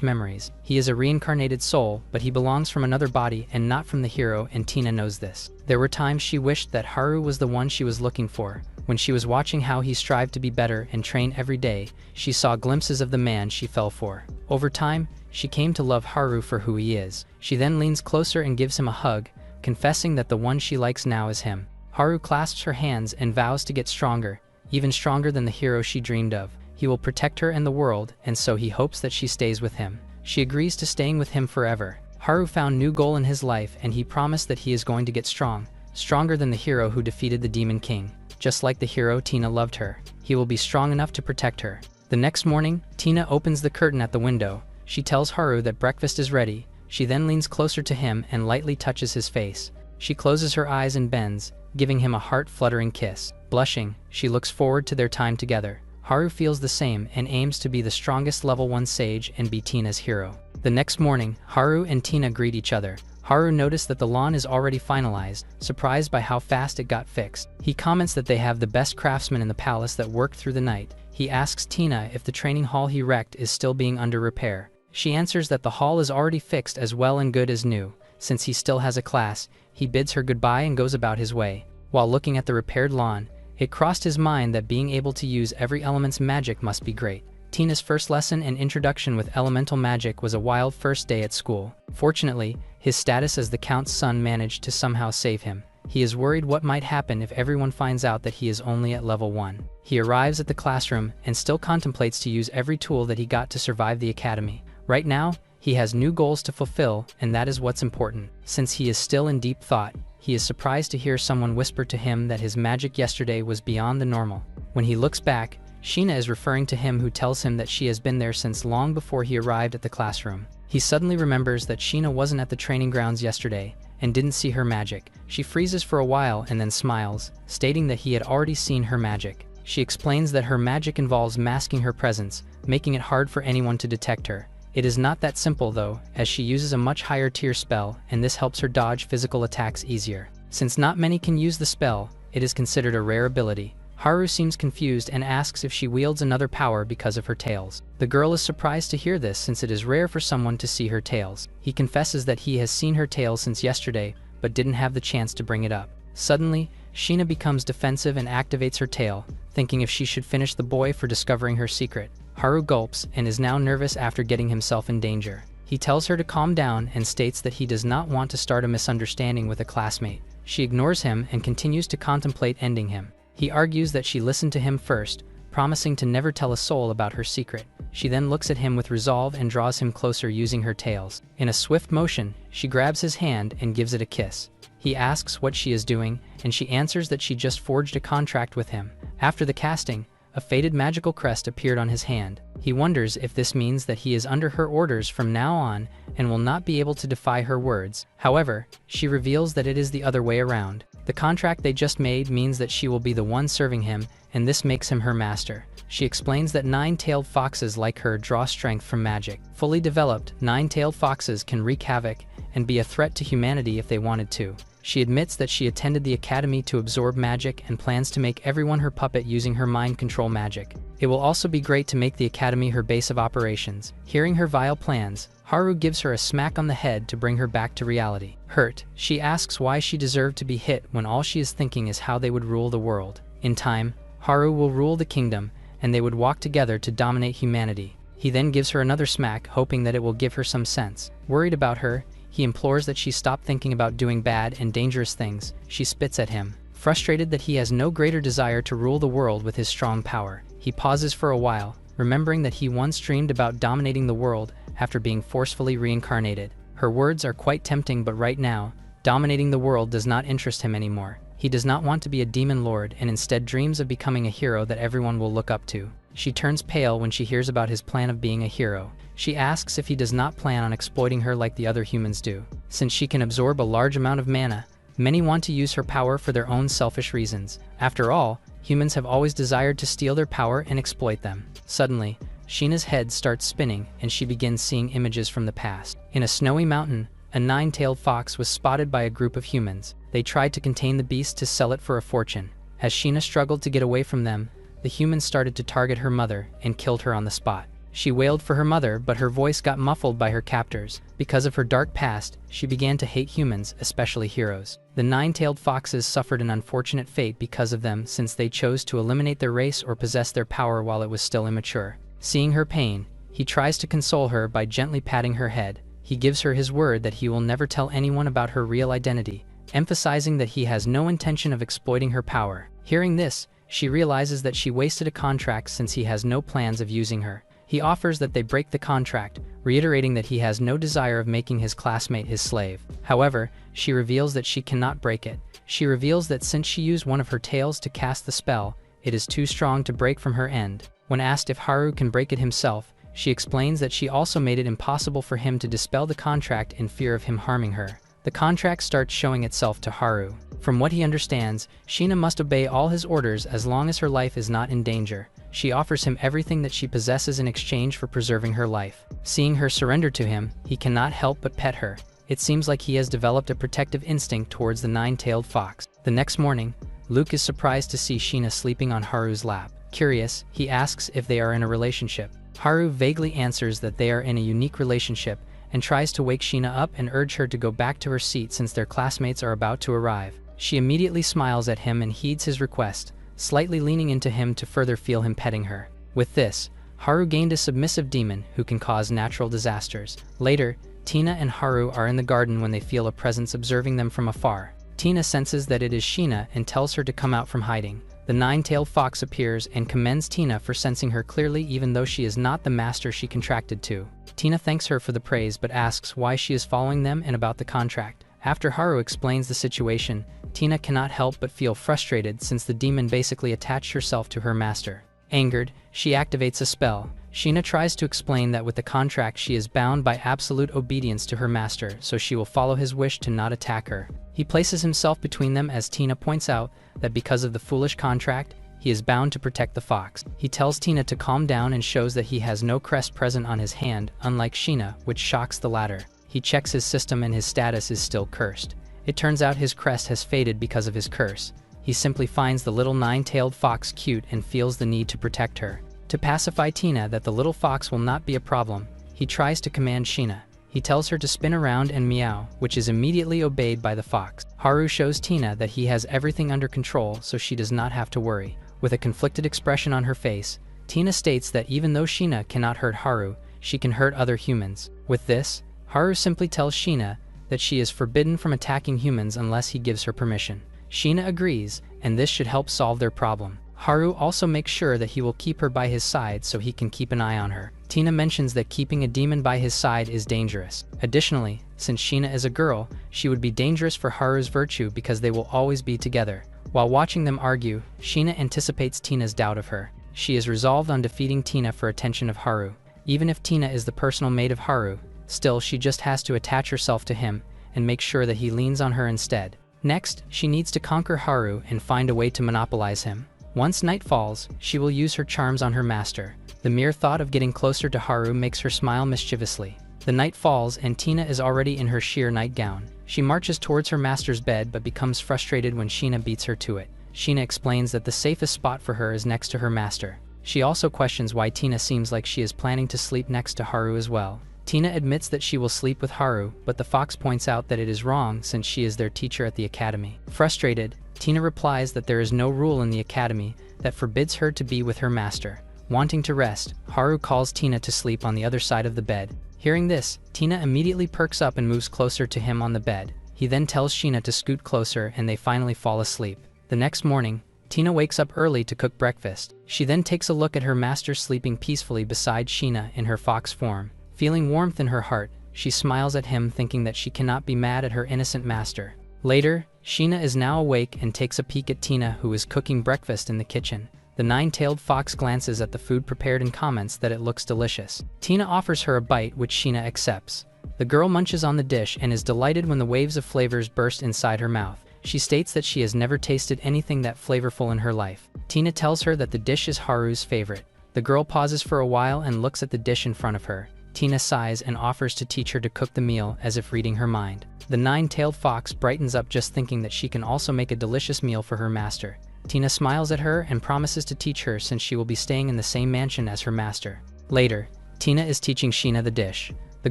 S1: memories. He is a reincarnated soul, but he belongs from another body and not from the hero, and Tina knows this. There were times she wished that Haru was the one she was looking for. When she was watching how he strived to be better and train every day, she saw glimpses of the man she fell for. Over time, she came to love Haru for who he is. She then leans closer and gives him a hug, confessing that the one she likes now is him. Haru clasps her hands and vows to get stronger, even stronger than the hero she dreamed of. He will protect her and the world, and so he hopes that she stays with him. She agrees to staying with him forever. Haru found new goal in his life, and he promised that he is going to get strong, stronger than the hero who defeated the Demon King. Just like the hero, Tina loved her. He will be strong enough to protect her. The next morning, Tina opens the curtain at the window. She tells Haru that breakfast is ready. She then leans closer to him and lightly touches his face. She closes her eyes and bends, giving him a heart-fluttering kiss. Blushing, she looks forward to their time together. Haru feels the same and aims to be the strongest level 1 sage and be Tina's hero. The next morning, Haru and Tina greet each other. Haru noticed that the lawn is already finalized, surprised by how fast it got fixed. He comments that they have the best craftsmen in the palace that worked through the night. He asks Tina if the training hall he wrecked is still being under repair. She answers that the hall is already fixed as well and good as new. Since he still has a class, he bids her goodbye and goes about his way. While looking at the repaired lawn, it crossed his mind that being able to use every element's magic must be great. Tina's first lesson and introduction with elemental magic was a wild first day at school. Fortunately, his status as the Count's son managed to somehow save him. He is worried what might happen if everyone finds out that he is only at level 1. He arrives at the classroom and still contemplates to use every tool that he got to survive the academy. Right now, he has new goals to fulfill, and that is what's important. Since he is still in deep thought, he is surprised to hear someone whisper to him that his magic yesterday was beyond the normal. When he looks back, Sheena is referring to him, who tells him that she has been there since long before he arrived at the classroom. He suddenly remembers that Sheena wasn't at the training grounds yesterday and didn't see her magic. She freezes for a while and then smiles, stating that he had already seen her magic. She explains that her magic involves masking her presence, making it hard for anyone to detect her. It is not that simple though, as she uses a much higher tier spell, and this helps her dodge physical attacks easier. Since not many can use the spell, it is considered a rare ability. Haru seems confused and asks if she wields another power because of her tails. The girl is surprised to hear this, since it is rare for someone to see her tails. He confesses that he has seen her tails since yesterday, but didn't have the chance to bring it up. Suddenly, Sheena becomes defensive and activates her tail, thinking if she should finish the boy for discovering her secret. Haru gulps and is now nervous after getting himself in danger. He tells her to calm down and states that he does not want to start a misunderstanding with a classmate. She ignores him and continues to contemplate ending him. He argues that she listened to him first, promising to never tell a soul about her secret. She then looks at him with resolve and draws him closer using her tails. In a swift motion, she grabs his hand and gives it a kiss. He asks what she is doing, and she answers that she just forged a contract with him. After the casting, a faded magical crest appeared on his hand. He wonders if this means that he is under her orders from now on and will not be able to defy her words. However, she reveals that it is the other way around. The contract they just made means that she will be the one serving him, and this makes him her master. She explains that 9-tailed foxes like her draw strength from magic. Fully developed, 9-tailed foxes can wreak havoc and be a threat to humanity if they wanted to. She admits that she attended the academy to absorb magic and plans to make everyone her puppet using her mind control magic. It will also be great to make the academy her base of operations. Hearing her vile plans, Haru gives her a smack on the head to bring her back to reality. Hurt, she asks why she deserved to be hit when all she is thinking is how they would rule the world. In time, Haru will rule the kingdom, and they would walk together to dominate humanity. He then gives her another smack, hoping that it will give her some sense. Worried about her, he implores that she stop thinking about doing bad and dangerous things. She spits at him, frustrated that he has no greater desire to rule the world with his strong power. He pauses for a while, remembering that he once dreamed about dominating the world after being forcefully reincarnated. Her words are quite tempting, but right now, dominating the world does not interest him anymore. He does not want to be a demon lord and instead dreams of becoming a hero that everyone will look up to. She turns pale when she hears about his plan of being a hero. She asks if he does not plan on exploiting her like the other humans do. Since she can absorb a large amount of mana, many want to use her power for their own selfish reasons. After all, humans have always desired to steal their power and exploit them. Suddenly, Sheena's head starts spinning and she begins seeing images from the past. In a snowy mountain, a 9-tailed fox was spotted by a group of humans. They tried to contain the beast to sell it for a fortune. As Sheena struggled to get away from them, the humans started to target her mother and killed her on the spot. She wailed for her mother, but her voice got muffled by her captors. Because of her dark past, she began to hate humans, especially heroes. The 9-tailed foxes suffered an unfortunate fate because of them, since they chose to eliminate their race or possess their power while it was still immature. Seeing her pain, he tries to console her by gently patting her head. He gives her his word that he will never tell anyone about her real identity, emphasizing that he has no intention of exploiting her power. Hearing this, she realizes that she wasted a contract since he has no plans of using her. He offers that they break the contract, reiterating that he has no desire of making his classmate his slave. However, she reveals that she cannot break it. She reveals that since she used one of her tails to cast the spell, it is too strong to break from her end. When asked if Haru can break it himself, she explains that she also made it impossible for him to dispel the contract in fear of him harming her. The contract starts showing itself to Haru. From what he understands, Sheena must obey all his orders as long as her life is not in danger. She offers him everything that she possesses in exchange for preserving her life. Seeing her surrender to him, he cannot help but pet her. It seems like he has developed a protective instinct towards the 9-tailed fox. The next morning, Luke is surprised to see Sheena sleeping on Haru's lap. Curious, he asks if they are in a relationship. Haru vaguely answers that they are in a unique relationship and tries to wake Sheena up and urge her to go back to her seat since their classmates are about to arrive. She immediately smiles at him and heeds his request, slightly leaning into him to further feel him petting her. With this, Haru gained a submissive demon who can cause natural disasters. Later, Tina and Haru are in the garden when they feel a presence observing them from afar. Tina senses that it is Sheena and tells her to come out from hiding. The 9-tailed fox appears and commends Tina for sensing her clearly even though she is not the master she contracted to. Tina thanks her for the praise but asks why she is following them and about the contract. After Haru explains the situation, Tina cannot help but feel frustrated since the demon basically attached herself to her master. Angered, she activates a spell. Sheena tries to explain that with the contract she is bound by absolute obedience to her master, so she will follow his wish to not attack her. He places himself between them as Tina points out that because of the foolish contract, he is bound to protect the fox. He tells Tina to calm down and shows that he has no crest present on his hand, unlike Sheena, which shocks the latter. He checks his system and his status is still cursed. It turns out his crest has faded because of his curse. He simply finds the little 9-tailed fox cute and feels the need to protect her. To pacify Tina that the little fox will not be a problem, he tries to command Sheena. He tells her to spin around and meow, which is immediately obeyed by the fox. Haru shows Tina that he has everything under control so she does not have to worry. With a conflicted expression on her face, Tina states that even though Sheena cannot hurt Haru, she can hurt other humans. With this, Haru simply tells Sheena that she is forbidden from attacking humans unless he gives her permission. Sheena agrees, and this should help solve their problem. Haru also makes sure that he will keep her by his side so he can keep an eye on her. Tina mentions that keeping a demon by his side is dangerous. Additionally, since Sheena is a girl, she would be dangerous for Haru's virtue because they will always be together. While watching them argue, Sheena anticipates Tina's doubt of her. She is resolved on defeating Tina for attention of Haru. Even if Tina is the personal mate of Haru, still she just has to attach herself to him and make sure that he leans on her instead. Next, she needs to conquer Haru and find a way to monopolize him. Once night falls, she will use her charms on her master. The mere thought of getting closer to Haru makes her smile mischievously. The night falls and Tina is already in her sheer nightgown. She marches towards her master's bed but becomes frustrated when Sheena beats her to it. Sheena explains that the safest spot for her is next to her master. She also questions why Tina seems like she is planning to sleep next to Haru as well. Tina admits that she will sleep with Haru, but the fox points out that it is wrong since she is their teacher at the academy. Frustrated, Tina replies that there is no rule in the academy that forbids her to be with her master. Wanting to rest, Haru calls Tina to sleep on the other side of the bed. Hearing this, Tina immediately perks up and moves closer to him on the bed. He then tells Sheena to scoot closer and they finally fall asleep. The next morning, Tina wakes up early to cook breakfast. She then takes a look at her master sleeping peacefully beside Sheena in her fox form. Feeling warmth in her heart, she smiles at him thinking that she cannot be mad at her innocent master. Later, Sheena is now awake and takes a peek at Tina who is cooking breakfast in the kitchen. The 9-tailed fox glances at the food prepared and comments that it looks delicious. Tina offers her a bite which Sheena accepts. The girl munches on the dish and is delighted when the waves of flavors burst inside her mouth. She states that she has never tasted anything that flavorful in her life. Tina tells her that the dish is Haru's favorite. The girl pauses for a while and looks at the dish in front of her. Tina sighs and offers to teach her to cook the meal, as if reading her mind. The nine-tailed fox brightens up just thinking that she can also make a delicious meal for her master. Tina smiles at her and promises to teach her since she will be staying in the same mansion as her master. Later, Tina is teaching Sheena the dish. The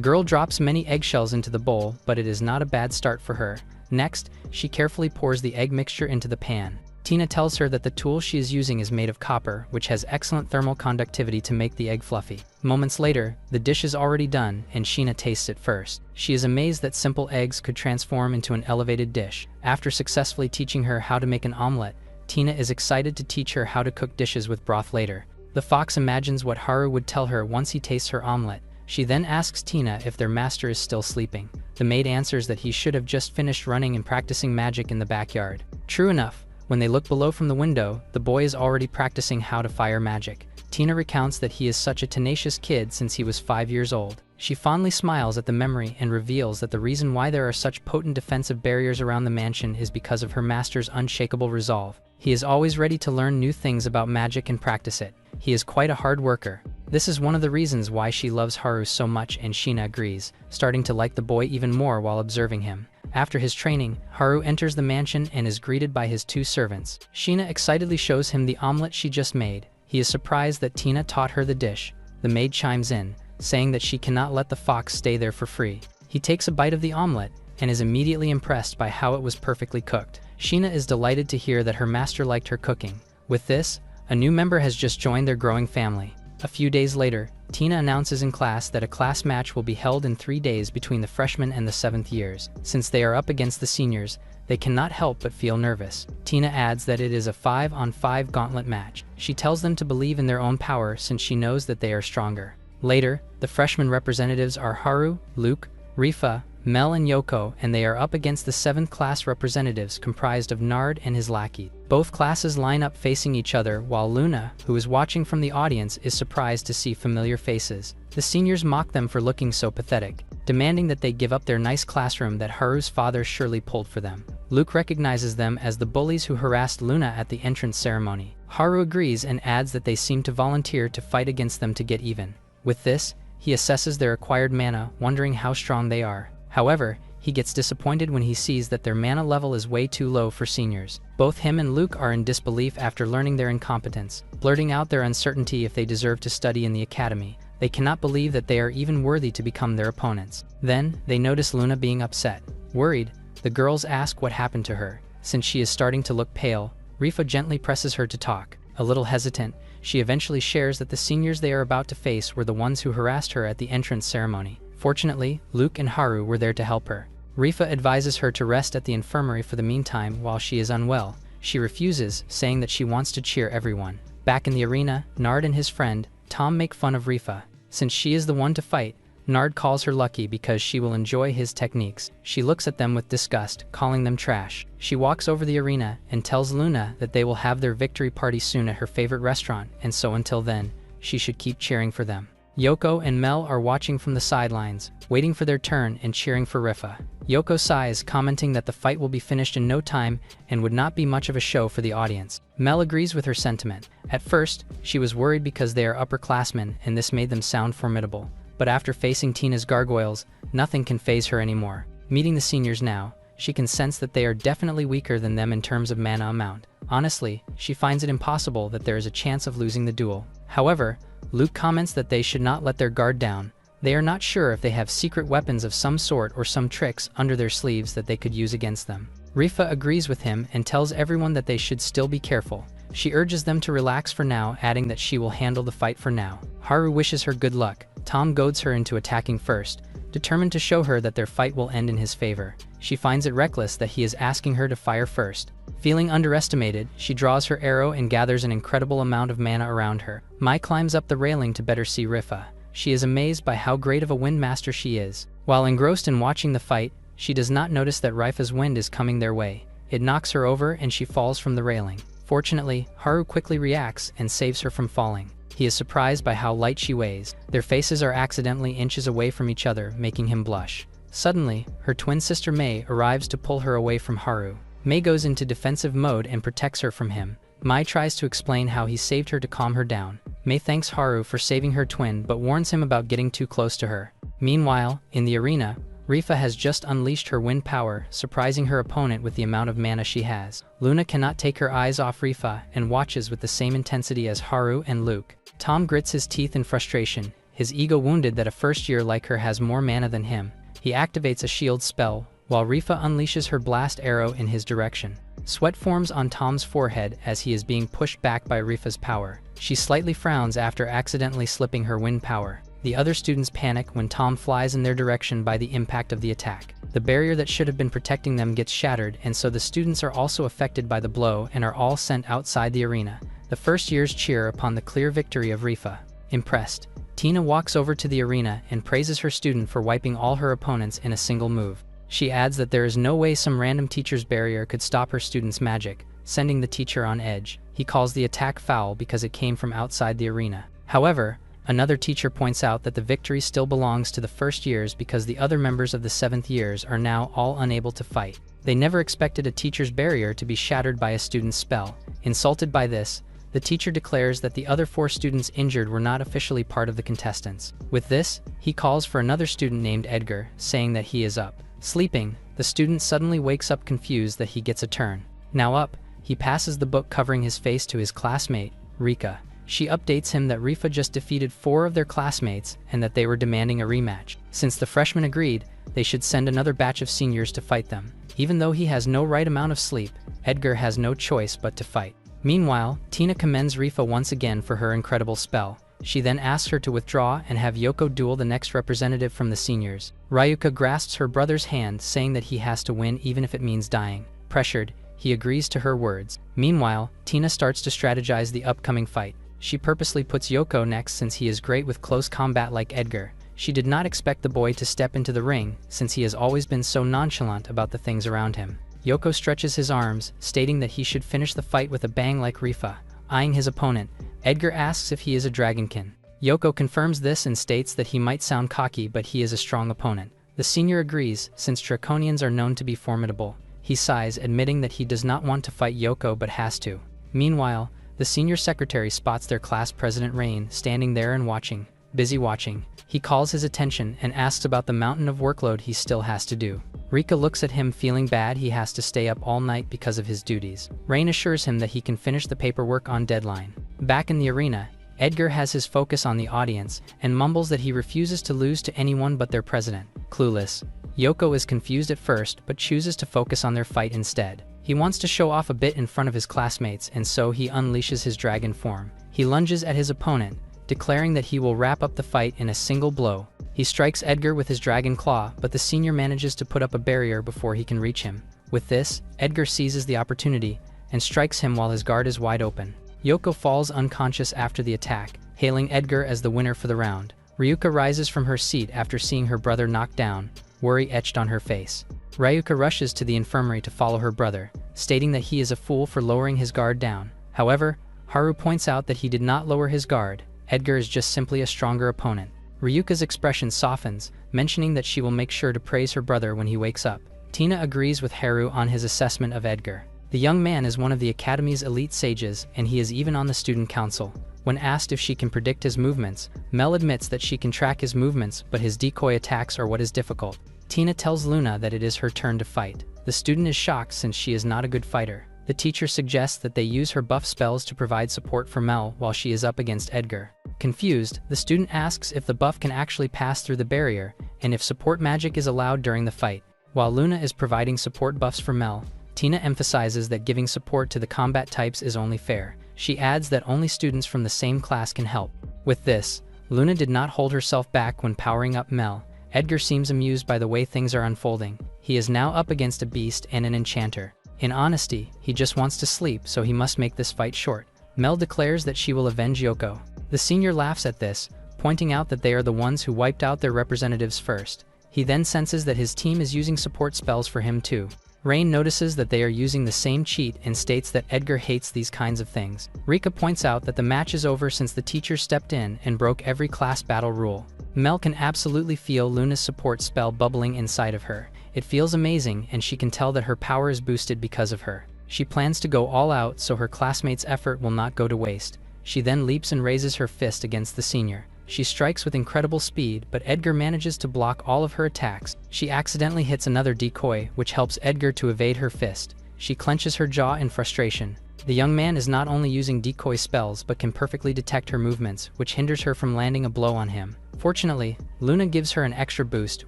S1: girl drops many eggshells into the bowl, but it is not a bad start for her. Next, she carefully pours the egg mixture into the pan. Tina tells her that the tool she is using is made of copper, which has excellent thermal conductivity to make the egg fluffy. Moments later, the dish is already done, and Sheena tastes it first. She is amazed that simple eggs could transform into an elevated dish. After successfully teaching her how to make an omelet, Tina is excited to teach her how to cook dishes with broth later. The fox imagines what Haru would tell her once he tastes her omelet. She then asks Tina if their master is still sleeping. The maid answers that he should have just finished running and practicing magic in the backyard. True enough, when they look below from the window, the boy is already practicing how to fire magic. Tina recounts that he is such a tenacious kid since he was 5 years old. She fondly smiles at the memory and reveals that the reason why there are such potent defensive barriers around the mansion is because of her master's unshakable resolve. He is always ready to learn new things about magic and practice it. He is quite a hard worker. This is one of the reasons why she loves Haru so much, and Sheena agrees, starting to like the boy even more while observing him. After his training, Haru enters the mansion and is greeted by his 2 servants. Sheena excitedly shows him the omelet she just made. He is surprised that Tina taught her the dish. The maid chimes in, saying that she cannot let the fox stay there for free. He takes a bite of the omelet and is immediately impressed by how it was perfectly cooked. Sheena is delighted to hear that her master liked her cooking. With this, a new member has just joined their growing family. A few days later, Tina announces in class that a class match will be held in 3 days between the freshmen and the 7th years. Since they are up against the seniors, they cannot help but feel nervous. Tina adds that it is a 5-on-5 gauntlet match. She tells them to believe in their own power since she knows that they are stronger. Later, the freshman representatives are Haru, Luke, Rifa, Mel and Yoko, and they are up against the 7th class representatives comprised of Nard and his lackey. Both classes line up facing each other, while Luna, who is watching from the audience, is surprised to see familiar faces. The seniors mock them for looking so pathetic, demanding that they give up their nice classroom that Haru's father surely pulled for them. Luke recognizes them as the bullies who harassed Luna at the entrance ceremony. Haru agrees and adds that they seem to volunteer to fight against them to get even. With this, he assesses their acquired mana, wondering how strong they are. However, he gets disappointed when he sees that their mana level is way too low for seniors. Both him and Luke are in disbelief after learning their incompetence, blurting out their uncertainty if they deserve to study in the academy. They cannot believe that they are even worthy to become their opponents. Then, they notice Luna being upset. Worried, the girls ask what happened to her. Since she is starting to look pale, Rifa gently presses her to talk. A little hesitant, she eventually shares that the seniors they are about to face were the ones who harassed her at the entrance ceremony. Fortunately, Luke and Haru were there to help her. Rifa advises her to rest at the infirmary for the meantime while she is unwell. She refuses, saying that she wants to cheer everyone. Back in the arena, Nard and his friend, Tom, make fun of Rifa. Since she is the one to fight, Nard calls her lucky because she will enjoy his techniques. She looks at them with disgust, calling them trash. She walks over the arena and tells Luna that they will have their victory party soon at her favorite restaurant, and so until then, she should keep cheering for them. Yoko and Mel are watching from the sidelines, waiting for their turn and cheering for Rifa. Yoko sighs, commenting that the fight will be finished in no time and would not be much of a show for the audience. Mel agrees with her sentiment. At first, she was worried because they are upperclassmen and this made them sound formidable. But after facing Tina's gargoyles, nothing can faze her anymore. Meeting the seniors now, she can sense that they are definitely weaker than them in terms of mana amount. Honestly, she finds it impossible that there is a chance of losing the duel. However, Luke comments that they should not let their guard down. They are not sure if they have secret weapons of some sort or some tricks under their sleeves that they could use against them. Rifa agrees with him and tells everyone that they should still be careful. She urges them to relax for now, adding that she will handle the fight for now. Haru wishes her good luck. Tom goads her into attacking first, determined to show her that their fight will end in his favor. She finds it reckless that he is asking her to fire first. Feeling underestimated, she draws her arrow and gathers an incredible amount of mana around her. Mai climbs up the railing to better see Rifa. She is amazed by how great of a wind master she is. While engrossed in watching the fight, she does not notice that Rifa's wind is coming their way. It knocks her over and she falls from the railing. Fortunately, Haru quickly reacts and saves her from falling. He is surprised by how light she weighs. Their faces are accidentally inches away from each other, making him blush. Suddenly, her twin sister Mei arrives to pull her away from Haru. Mei goes into defensive mode and protects her from him. Mai tries to explain how he saved her to calm her down. Mei thanks Haru for saving her twin but warns him about getting too close to her. Meanwhile, in the arena, Rifa has just unleashed her wind power, surprising her opponent with the amount of mana she has. Luna cannot take her eyes off Rifa and watches with the same intensity as Haru and Luke. Tom grits his teeth in frustration, his ego wounded that a first year like her has more mana than him. He activates a shield spell, while Rifa unleashes her blast arrow in his direction. Sweat forms on Tom's forehead as he is being pushed back by Rifa's power. She slightly frowns after accidentally slipping her wind power. The other students panic when Tom flies in their direction by the impact of the attack. The barrier that should have been protecting them gets shattered, and so the students are also affected by the blow and are all sent outside the arena. The first years cheer upon the clear victory of Rifa. Impressed, Tina walks over to the arena and praises her student for wiping all her opponents in a single move. She adds that there is no way some random teacher's barrier could stop her student's magic, sending the teacher on edge. He calls the attack foul because it came from outside the arena. However, another teacher points out that the victory still belongs to the first years because the other members of the 7th years are now all unable to fight. They never expected a teacher's barrier to be shattered by a student's spell. Insulted by this, the teacher declares that the other 4 students injured were not officially part of the contestants. With this, he calls for another student named Edgar, saying that he is up. Sleeping, the student suddenly wakes up confused that he gets a turn. Now up, he passes the book covering his face to his classmate, Rika. She updates him that Rifa just defeated 4 of their classmates and that they were demanding a rematch. Since the freshmen agreed, they should send another batch of seniors to fight them. Even though he has no right amount of sleep, Edgar has no choice but to fight. Meanwhile, Tina commends Rifa once again for her incredible spell. She then asks her to withdraw and have Yoko duel the next representative from the seniors. Ryuka grasps her brother's hand, saying that he has to win even if it means dying. Pressured, he agrees to her words. Meanwhile, Tina starts to strategize the upcoming fight. She purposely puts Yoko next since he is great with close combat like Edgar. She did not expect the boy to step into the ring, since he has always been so nonchalant about the things around him. Yoko stretches his arms, stating that he should finish the fight with a bang like Rifa. Eyeing his opponent, Edgar asks if he is a dragonkin. Yoko confirms this and states that he might sound cocky but he is a strong opponent. The senior agrees, since draconians are known to be formidable. He sighs, admitting that he does not want to fight Yoko but has to. Meanwhile, the senior secretary spots their class president Rain standing there and busy watching. He calls his attention and asks about the mountain of workload he still has to do. Rika looks at him, feeling bad he has to stay up all night because of his duties. Rain assures him that he can finish the paperwork on deadline. Back in the arena, Edgar has his focus on the audience and mumbles that he refuses to lose to anyone but their president. Clueless, Yoko is confused at first but chooses to focus on their fight instead. He wants to show off a bit in front of his classmates, and so he unleashes his dragon form. He lunges at his opponent, declaring that he will wrap up the fight in a single blow. He strikes Edgar with his dragon claw, but the senior manages to put up a barrier before he can reach him. With this, Edgar seizes the opportunity and strikes him while his guard is wide open. Yoko falls unconscious after the attack, hailing Edgar as the winner for the round. Ryuka rises from her seat after seeing her brother knocked down, worry etched on her face. Ryuka rushes to the infirmary to follow her brother, stating that he is a fool for lowering his guard down. However, Haru points out that he did not lower his guard. Edgar is just simply a stronger opponent. Ryuka's expression softens, mentioning that she will make sure to praise her brother when he wakes up. Tina agrees with Haru on his assessment of Edgar. The young man is one of the Academy's elite sages, and he is even on the student council. When asked if she can predict his movements, Mel admits that she can track his movements, but his decoy attacks are what is difficult. Tina tells Luna that it is her turn to fight. The student is shocked since she is not a good fighter. The teacher suggests that they use her buff spells to provide support for Mel while she is up against Edgar. Confused, the student asks if the buff can actually pass through the barrier, and if support magic is allowed during the fight. While Luna is providing support buffs for Mel, Tina emphasizes that giving support to the combat types is only fair. She adds that only students from the same class can help. With this, Luna did not hold herself back when powering up Mel. Edgar seems amused by the way things are unfolding. He is now up against a beast and an enchanter. In honesty, he just wants to sleep, so he must make this fight short. Mel declares that she will avenge Yoko. The senior laughs at this, pointing out that they are the ones who wiped out their representatives first. He then senses that his team is using support spells for him too. Rain notices that they are using the same cheat and states that Edgar hates these kinds of things. Rika points out that the match is over since the teacher stepped in and broke every class battle rule. Mel can absolutely feel Luna's support spell bubbling inside of her. It feels amazing, and she can tell that her power is boosted because of her. She plans to go all out so her classmates' effort will not go to waste. She then leaps and raises her fist against the senior. She strikes with incredible speed, but Edgar manages to block all of her attacks. She accidentally hits another decoy, which helps Edgar to evade her fist. She clenches her jaw in frustration. The young man is not only using decoy spells but can perfectly detect her movements, which hinders her from landing a blow on him. Fortunately, Luna gives her an extra boost,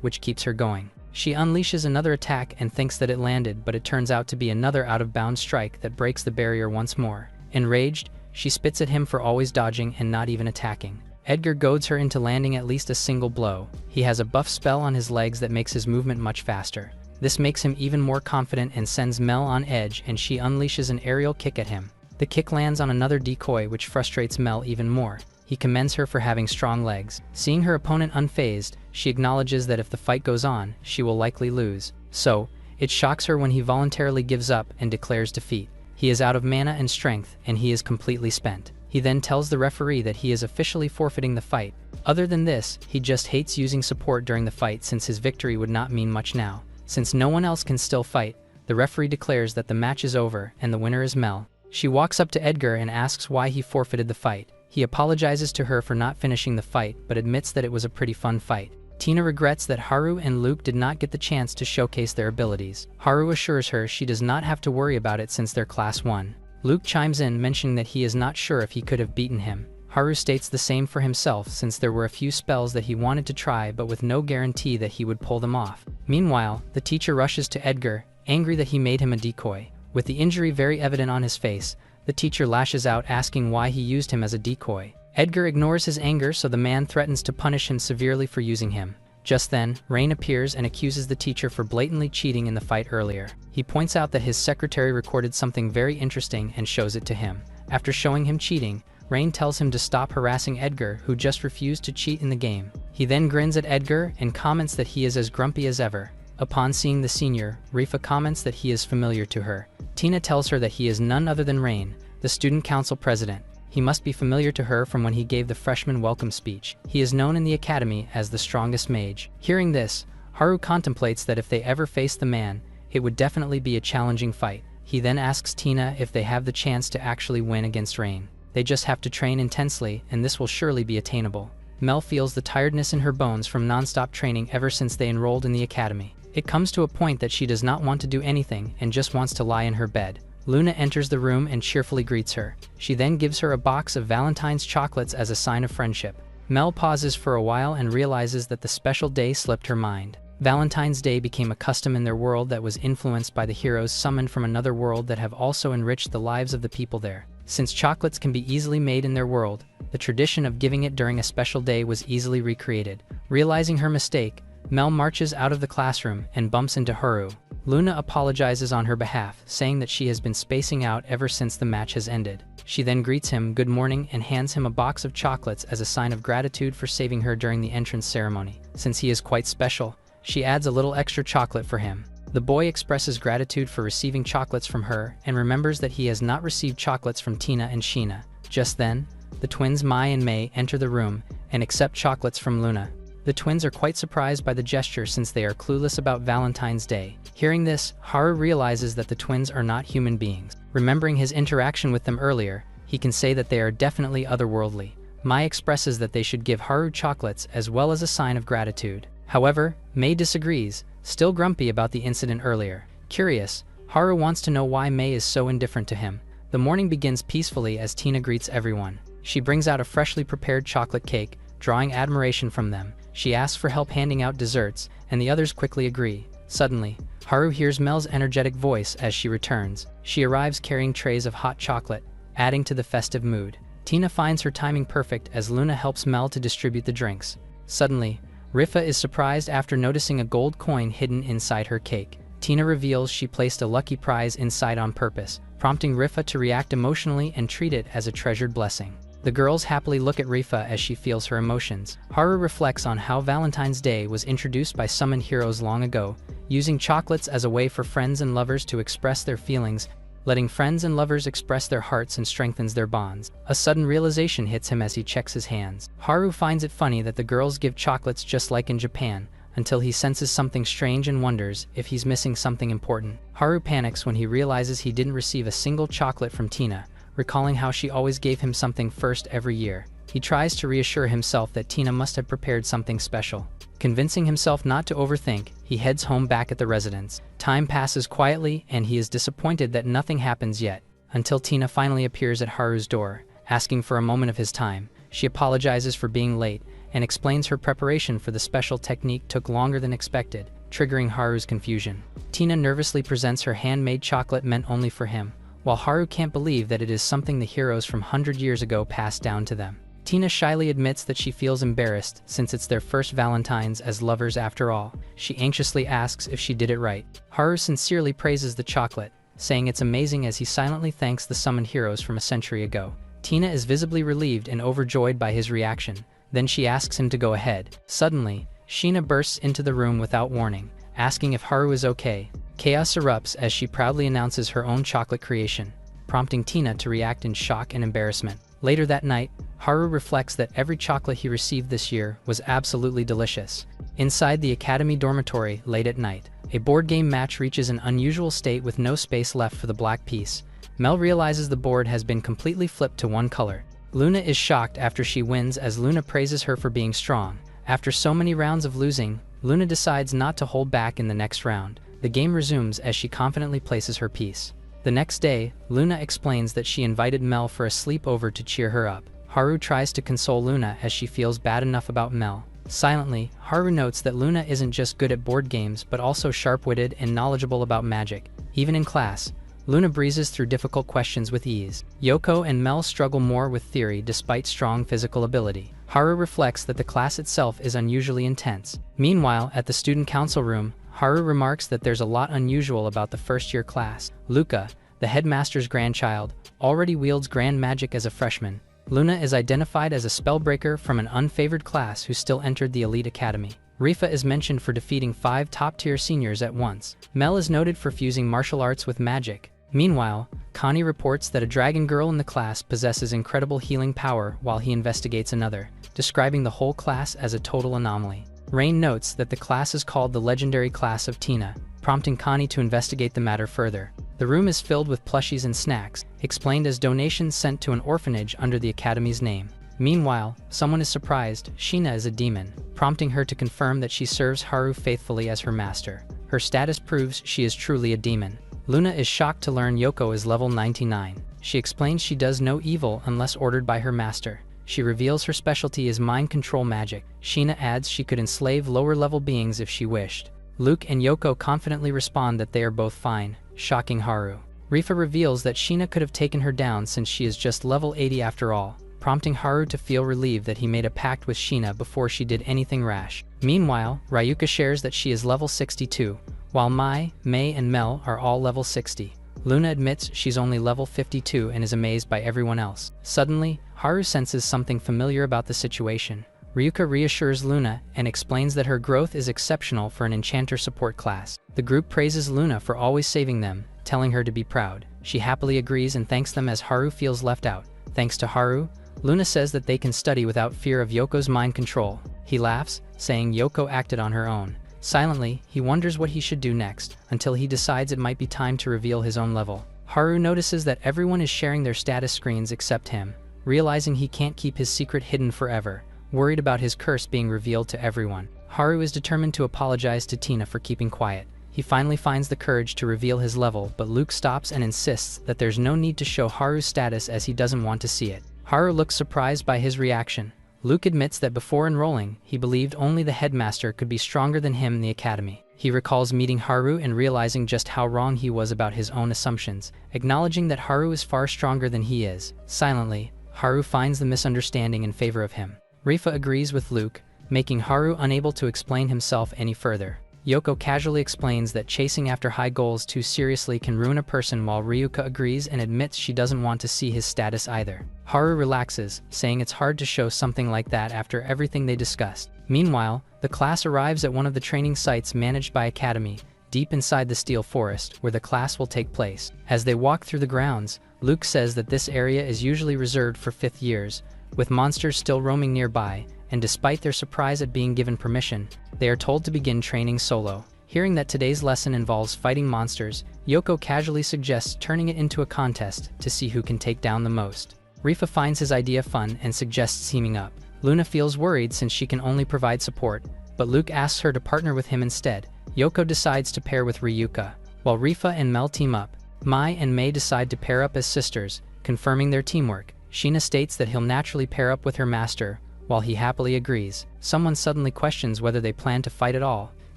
S1: which keeps her going. She unleashes another attack and thinks that it landed, but it turns out to be another out-of-bounds strike that breaks the barrier once more. Enraged, she spits at him for always dodging and not even attacking. Edgar goads her into landing at least a single blow. He has a buff spell on his legs that makes his movement much faster. This makes him even more confident and sends Mel on edge, and she unleashes an aerial kick at him. The kick lands on another decoy, which frustrates Mel even more. He commends her for having strong legs. Seeing her opponent unfazed, she acknowledges that if the fight goes on, she will likely lose. So, it shocks her when he voluntarily gives up and declares defeat. He is out of mana and strength, and he is completely spent. He then tells the referee that he is officially forfeiting the fight. Other than this, he just hates using support during the fight since his victory would not mean much now. Since no one else can still fight, the referee declares that the match is over and the winner is Mel. She walks up to Edgar and asks why he forfeited the fight. He apologizes to her for not finishing the fight, but admits that it was a pretty fun fight. Tina regrets that Haru and Luke did not get the chance to showcase their abilities. Haru assures her she does not have to worry about it since they're Class 1. Luke chimes in, mentioning that he is not sure if he could have beaten him. Haru states the same for himself, since there were a few spells that he wanted to try but with no guarantee that he would pull them off. Meanwhile, the teacher rushes to Edgar, angry that he made him a decoy. With the injury very evident on his face, the teacher lashes out, asking why he used him as a decoy. Edgar ignores his anger, so the man threatens to punish him severely for using him. Just then, Rain appears and accuses the teacher for blatantly cheating in the fight earlier. He points out that his secretary recorded something very interesting and shows it to him. After showing him cheating, Rain tells him to stop harassing Edgar, who just refused to cheat in the game. He then grins at Edgar and comments that he is as grumpy as ever. Upon seeing the senior, Rifa comments that he is familiar to her. Tina tells her that he is none other than Rain, the student council president. He must be familiar to her from when he gave the freshman welcome speech. He is known in the academy as the strongest mage. Hearing this, Haru contemplates that if they ever face the man, it would definitely be a challenging fight. He then asks Tina if they have the chance to actually win against Rain. They just have to train intensely, and this will surely be attainable. Mel feels the tiredness in her bones from non-stop training ever since they enrolled in the academy. It comes to a point that she does not want to do anything and just wants to lie in her bed. Luna enters the room and cheerfully greets her. She then gives her a box of Valentine's chocolates as a sign of friendship. Mel pauses for a while and realizes that the special day slipped her mind. Valentine's Day became a custom in their world that was influenced by the heroes summoned from another world that have also enriched the lives of the people there. Since chocolates can be easily made in their world, the tradition of giving it during a special day was easily recreated. Realizing her mistake, Mel marches out of the classroom and bumps into Haru. Luna apologizes on her behalf, saying that she has been spacing out ever since the match has ended. She then greets him good morning and hands him a box of chocolates as a sign of gratitude for saving her during the entrance ceremony. Since he is quite special, she adds a little extra chocolate for him. The boy expresses gratitude for receiving chocolates from her and remembers that he has not received chocolates from Tina and Sheena. Just then, the twins Mai and Mei enter the room and accept chocolates from Luna. The twins are quite surprised by the gesture since they are clueless about Valentine's Day. Hearing this, Haru realizes that the twins are not human beings. Remembering his interaction with them earlier, he can say that they are definitely otherworldly. Mai expresses that they should give Haru chocolates as well as a sign of gratitude. However, Mei disagrees, still grumpy about the incident earlier. Curious, Haru wants to know why Mei is so indifferent to him. The morning begins peacefully as Tina greets everyone. She brings out a freshly prepared chocolate cake, drawing admiration from them. She asks for help handing out desserts, and the others quickly agree. Suddenly, Haru hears Mel's energetic voice as she returns. She arrives carrying trays of hot chocolate, adding to the festive mood. Tina finds her timing perfect as Luna helps Mel to distribute the drinks. Suddenly, Rifa is surprised after noticing a gold coin hidden inside her cake. Tina reveals she placed a lucky prize inside on purpose, prompting Rifa to react emotionally and treat it as a treasured blessing. The girls happily look at Rifa as she feels her emotions. Haru reflects on how Valentine's Day was introduced by summoned heroes long ago, using chocolates as a way for friends and lovers to express their feelings. Letting friends and lovers express their hearts and strengthens their bonds. A sudden realization hits him as he checks his hands. Haru finds it funny that the girls give chocolates just like in Japan, until he senses something strange and wonders if he's missing something important. Haru panics when he realizes he didn't receive a single chocolate from Tina, recalling how she always gave him something first every year. He tries to reassure himself that Tina must have prepared something special. Convincing himself not to overthink, he heads home back at the residence. Time passes quietly, and he is disappointed that nothing happens yet, until Tina finally appears at Haru's door, asking for a moment of his time. She apologizes for being late, and explains her preparation for the special technique took longer than expected, triggering Haru's confusion. Tina nervously presents her handmade chocolate meant only for him, while Haru can't believe that it is something the heroes from 100 years ago passed down to them. Tina shyly admits that she feels embarrassed since it's their first Valentines as lovers after all. She anxiously asks if she did it right. Haru sincerely praises the chocolate, saying it's amazing as he silently thanks the summoned heroes from a century ago. Tina is visibly relieved and overjoyed by his reaction. Then she asks him to go ahead. Suddenly, Sheena bursts into the room without warning, asking if Haru is okay. Chaos erupts as she proudly announces her own chocolate creation, prompting Tina to react in shock and embarrassment. Later that night, Haru reflects that every chocolate he received this year was absolutely delicious. Inside the academy dormitory, late at night, a board game match reaches an unusual state with no space left for the black piece. Mel realizes the board has been completely flipped to one color. Luna is shocked after she wins as Luna praises her for being strong. After so many rounds of losing, Luna decides not to hold back in the next round. The game resumes as she confidently places her piece. The next day, Luna explains that she invited Mel for a sleepover to cheer her up. Haru tries to console Luna as she feels bad enough about Mel. Silently, Haru notes that Luna isn't just good at board games but also sharp-witted and knowledgeable about magic. Even in class, Luna breezes through difficult questions with ease. Yoko and Mel struggle more with theory despite strong physical ability. Haru reflects that the class itself is unusually intense. Meanwhile, at the student council room, Haru remarks that there's a lot unusual about the first-year class. Luca, the headmaster's grandchild, already wields grand magic as a freshman. Luna is identified as a spellbreaker from an unfavored class who still entered the elite academy. Rifa is mentioned for defeating 5 top-tier seniors at once. Mel is noted for fusing martial arts with magic. Meanwhile, Connie reports that a dragon girl in the class possesses incredible healing power while he investigates another, describing the whole class as a total anomaly. Rain notes that the class is called the legendary class of Tina, prompting Connie to investigate the matter further. The room is filled with plushies and snacks, explained as donations sent to an orphanage under the academy's name. Meanwhile, someone is surprised Sheena is a demon, prompting her to confirm that she serves Haru faithfully as her master. Her status proves she is truly a demon. Luna is shocked to learn Yoko is level 99. She explains she does no evil unless ordered by her master. She reveals her specialty is mind control magic. Sheena adds she could enslave lower-level beings if she wished. Luke and Yoko confidently respond that they are both fine, shocking Haru. Rifa reveals that Sheena could have taken her down since she is just level 80 after all, prompting Haru to feel relieved that he made a pact with Sheena before she did anything rash. Meanwhile, Ryuka shares that she is level 62, while Mai, Mei, and Mel are all level 60. Luna admits she's only level 52 and is amazed by everyone else. Suddenly, Haru senses something familiar about the situation. Ryuka reassures Luna and explains that her growth is exceptional for an enchanter support class. The group praises Luna for always saving them, telling her to be proud. She happily agrees and thanks them as Haru feels left out. Thanks to Haru, Luna says that they can study without fear of Yoko's mind control. He laughs, saying Yoko acted on her own. Silently, he wonders what he should do next, until he decides it might be time to reveal his own level. Haru notices that everyone is sharing their status screens except him, realizing he can't keep his secret hidden forever. Worried about his curse being revealed to everyone, Haru is determined to apologize to Tina for keeping quiet. He finally finds the courage to reveal his level, but Luke stops and insists that there's no need to show Haru's status as he doesn't want to see it. Haru looks surprised by his reaction. Luke admits that before enrolling, he believed only the headmaster could be stronger than him in the academy. He recalls meeting Haru and realizing just how wrong he was about his own assumptions, acknowledging that Haru is far stronger than he is. Silently, Haru finds the misunderstanding in favor of him. Rifa agrees with Luke, making Haru unable to explain himself any further. Yoko casually explains that chasing after high goals too seriously can ruin a person, while Ryuka agrees and admits she doesn't want to see his status either. Haru relaxes, saying it's hard to show something like that after everything they discussed. Meanwhile, the class arrives at one of the training sites managed by Academy, deep inside the Steel Forest, where the class will take place. As they walk through the grounds, Luke says that this area is usually reserved for 5th years, with monsters still roaming nearby, and despite their surprise at being given permission, they are told to begin training solo. Hearing that today's lesson involves fighting monsters, Yoko casually suggests turning it into a contest to see who can take down the most. Rifa finds his idea fun and suggests teaming up. Luna feels worried since she can only provide support, but Luke asks her to partner with him instead. Yoko decides to pair with Ryuka, while Rifa and Mel team up. Mai and Mei decide to pair up as sisters, confirming their teamwork. Sheena states that he'll naturally pair up with her master, while he happily agrees. Someone suddenly questions whether they plan to fight at all,